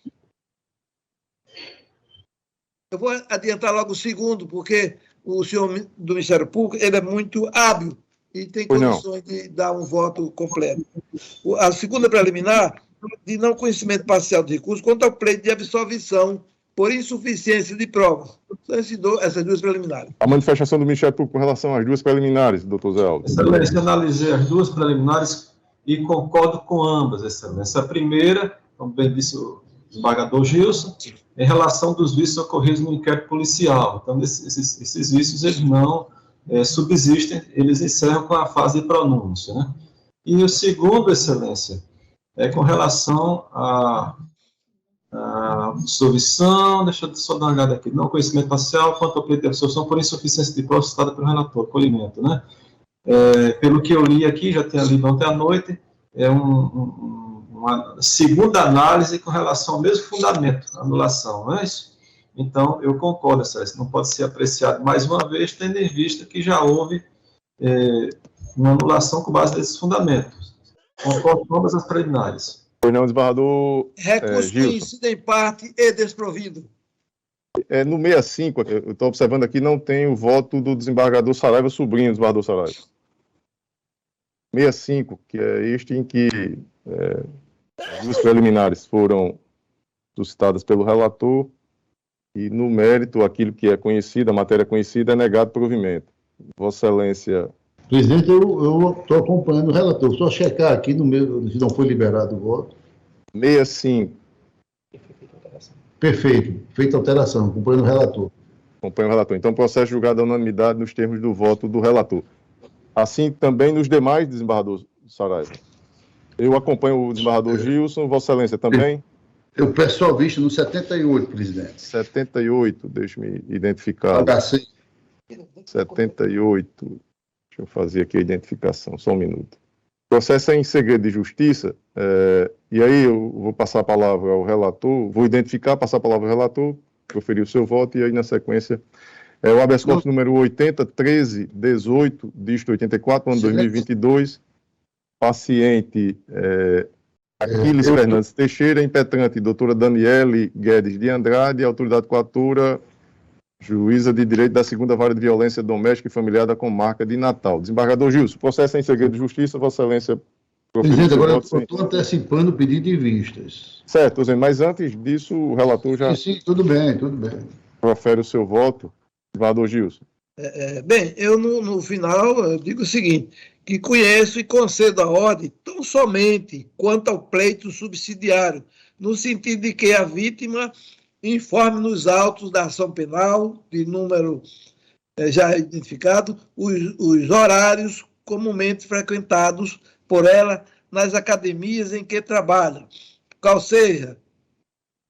Eu vou adiantar logo o segundo, porque o senhor do Ministério Público ele é muito hábil e tem condições de dar um voto completo. A segunda preliminar, de não conhecimento parcial do recurso quanto ao pleito de absolvição por insuficiência de provas. São essas duas preliminares. A manifestação do Ministério Público com relação às duas preliminares, doutor Zé Alves. Excelência, eu analisei as duas preliminares e concordo com ambas, Excelência. A primeira, como bem disse o desembargador Gilson, em relação dos vícios ocorridos no inquérito policial. Então, esses vícios, eles não subsistem, eles encerram com a fase de pronúncia, né? E o segundo, Excelência, é com relação à absolvição, deixa eu só dar uma olhada aqui, não conhecimento parcial, quanto ao pleito de absolvição por insuficiência de prova citada pelo relator, acolhimento, né? Pelo que eu li aqui, já tinha lido ontem à noite, é uma segunda análise com relação ao mesmo fundamento, anulação, não é isso? Então, eu concordo, Excelência, não pode ser apreciado mais uma vez, tendo em vista que já houve uma anulação com base nesses fundamentos. Concordo com ambas as preliminares. Pois não, desembargador Recurso conhecido em parte e desprovido. No 65, eu estou observando aqui, não tem o voto do desembargador Saraiva Sobrinho, desembargador Saraiva. 65, que é este em que as duas preliminares foram suscitadas pelo relator e, no mérito, aquilo que é conhecido, a matéria conhecida, é negado provimento. Vossa Excelência... Presidente, eu estou acompanhando o relator. Só checar aqui no meu, se não foi liberado o voto. 65. Perfeito. Feita alteração. Acompanhando o relator. Acompanho o relator. Então, processo julgado à unanimidade nos termos do voto do relator. Assim também nos demais, desembargador Saraiva. Eu acompanho o desembargador Gilson. Vossa Excelência também? Eu peço só vista no 78, presidente. 78, deixe-me identificar. HC. 78. Deixa eu fazer aqui a identificação, só um minuto. O processo é em segredo de justiça, e aí eu vou passar a palavra ao relator, vou identificar, passar a palavra ao relator, proferir o seu voto, e aí na sequência, o habeas corpus número 80.13.18, dígito 84, ano 2022, paciente Aquiles Fernandes Teixeira, impetrante doutora Daniele Guedes de Andrade, autoridade coatora, juíza de direito da segunda vara de violência doméstica e familiar da comarca de Natal. Desembargador Gilson, processo é em segredo de justiça, Vossa Excelência... Presidente, agora eu estou antecipando o pedido de vistas. Certo, mas antes disso, o relator já... Sim, tudo bem, tudo bem. Profere o seu voto. Desembargador Gilson. Bem, eu no final eu digo o seguinte, que conheço e concedo a ordem tão somente quanto ao pleito subsidiário, no sentido de que a vítima informe nos autos da ação penal, de número já identificado, os horários comumente frequentados por ela nas academias em que trabalha, qual seja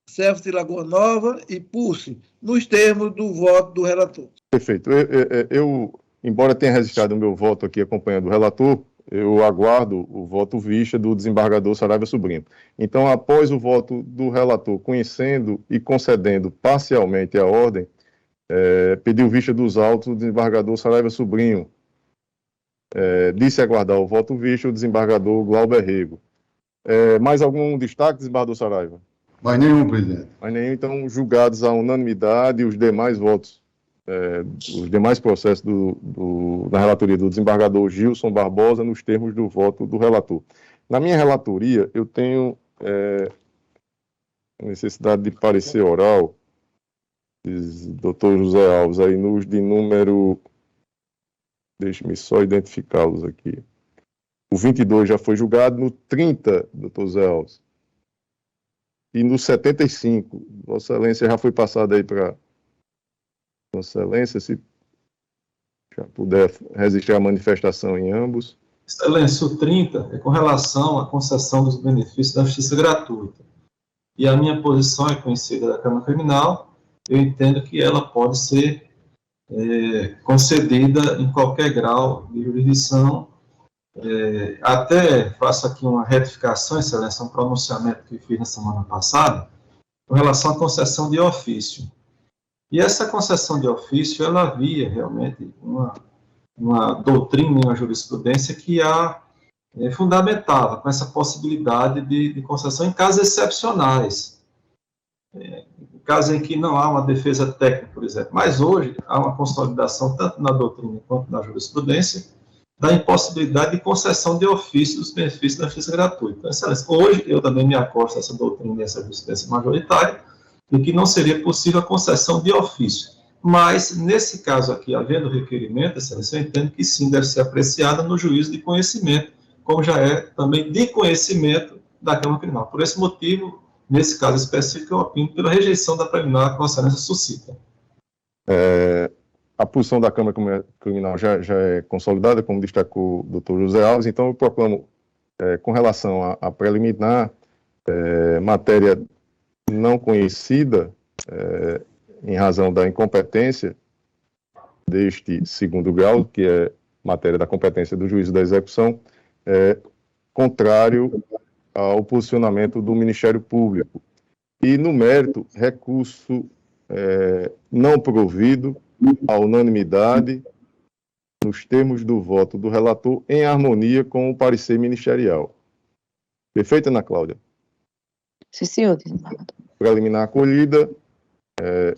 CEF de Lagoa Nova e PULSE, nos termos do voto do relator. Perfeito. embora tenha registrado o meu voto aqui acompanhando o relator, eu aguardo o voto vista do desembargador Saraiva Sobrinho. Então, após o voto do relator, conhecendo e concedendo parcialmente a ordem, pediu vista dos autos o desembargador Saraiva Sobrinho. Disse aguardar o voto vista o desembargador Glauber Rego. Mais algum destaque, desembargador Saraiva? Mais nenhum, presidente. Mais nenhum, então, julgados à unanimidade os demais votos, os demais processos na relatoria do desembargador Gilson Barbosa nos termos do voto do relator. Na minha relatoria, eu tenho necessidade de parecer oral, diz doutor José Alves, aí nos de número, deixe-me só identificá-los aqui. O 22 já foi julgado, no 30, doutor José Alves, e no 75, Vossa Excelência já foi passado aí para Vossa Excelência, se já puder registrar a manifestação em ambos. Excelência, o 30 é com relação à concessão dos benefícios da justiça gratuita. E a minha posição é conhecida da Câmara Criminal, eu entendo que ela pode ser concedida em qualquer grau de jurisdição. Até faço aqui uma retificação, Excelência, um pronunciamento que fiz na semana passada, com relação à concessão de ofício. E essa concessão de ofício, ela havia realmente uma doutrina e uma jurisprudência que a fundamentava com essa possibilidade de concessão em casos excepcionais. Em casos em que não há uma defesa técnica, por exemplo. Mas hoje há uma consolidação, tanto na doutrina quanto na jurisprudência, da impossibilidade de concessão de ofício dos benefícios da justiça gratuita. Então, Excelência, hoje eu também me acosto a essa doutrina e essa jurisprudência majoritária, de que não seria possível a concessão de ofício. Mas, nesse caso aqui, havendo requerimento, Excelência, eu entendo que sim, deve ser apreciada no juízo de conhecimento, como já é também de conhecimento da Câmara Criminal. Por esse motivo, nesse caso específico, eu opino pela rejeição da preliminar que Vossa Excelência suscita. A posição da Câmara Criminal já é consolidada, como destacou o doutor José Alves, então eu proclamo, com relação à preliminar, matéria não conhecida, em razão da incompetência deste segundo grau, que é matéria da competência do juízo da execução, contrário ao posicionamento do Ministério Público. E, no mérito, recurso não provido à unanimidade nos termos do voto do relator em harmonia com o parecer ministerial. Perfeito, Ana Cláudia? Sim, senhor, desembargador. Preliminar acolhida,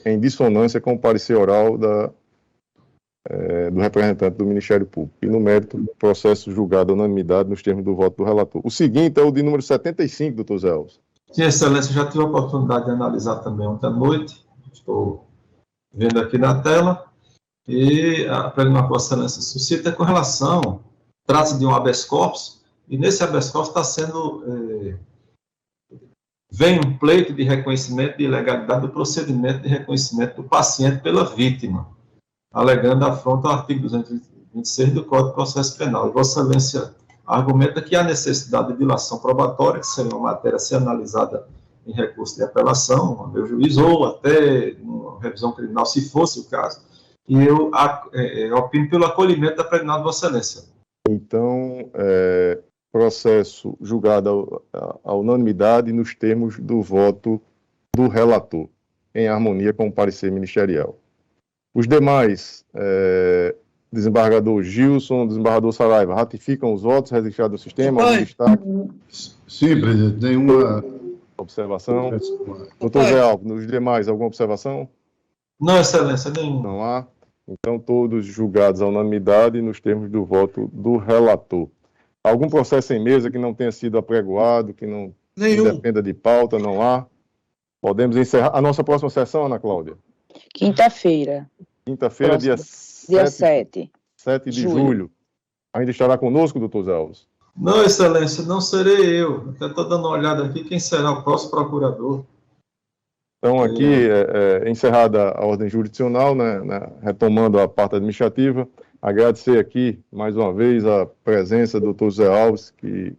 em dissonância com o parecer oral do representante do Ministério Público. E, no mérito, processo julgado à unanimidade nos termos do voto do relator. O seguinte é o de número 75, doutor Zé Alves. Sim, Excelência, já tive a oportunidade de analisar também ontem à noite, estou vendo aqui na tela, e a preliminar que Vossa Excelência suscita é com relação, trata-se de um habeas corpus, e nesse habeas corpus está sendo, vem um pleito de reconhecimento de ilegalidade do procedimento de reconhecimento do paciente pela vítima, alegando afronta ao artigo 226 do Código de Processo Penal. E Vossa Excelência argumenta que há necessidade de dilação probatória, que seria uma matéria a ser analisada em recurso de apelação, ao meu juiz, ou até uma revisão criminal, se fosse o caso. E eu opino pelo acolhimento da preliminar de Vossa Excelência. Então, processo julgado à unanimidade nos termos do voto do relator, em harmonia com o parecer ministerial. Os demais, desembargador Gilson, desembargador Saraiva, ratificam os votos registrados no sistema? Algum destaque? Sim, presidente, nenhuma observação. Doutor Zé Alves, nos demais, alguma observação? Não, Excelência, nenhuma. Não há? Então, todos julgados à unanimidade nos termos do voto do relator. Algum processo em mesa que não tenha sido apregoado, que não dependa de pauta, não há? Podemos encerrar. A nossa próxima sessão, Ana Cláudia? Quinta-feira. Quinta-feira, dia 7 de julho. Ainda estará conosco, doutor Zé Alves? Não, Excelência, não serei eu. Até estou dando uma olhada aqui, quem será o próximo procurador. Então, aqui, encerrada a ordem jurisdicional, né, retomando a parte administrativa, agradecer aqui, mais uma vez, a presença do doutor Zé Alves, que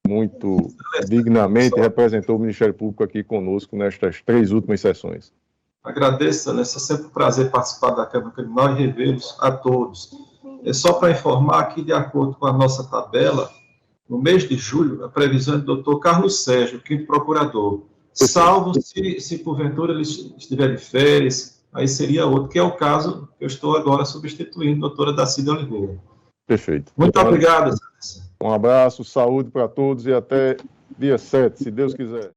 muito dignamente representou o Ministério Público aqui conosco nestas 3 últimas sessões. Agradeço, Excelência, é sempre um prazer participar da Câmara Criminal e revê-los a todos. É só para informar que, de acordo com a nossa tabela, no mês de julho, a previsão é do doutor Carlos Sérgio, quinto procurador, salvo se porventura ele estiver de férias, aí seria outro, que é o caso que eu estou agora substituindo, a doutora Dacília Oliveira. Perfeito. Muito obrigado, Excelência. Um abraço, saúde para todos e até dia 7, se Deus quiser.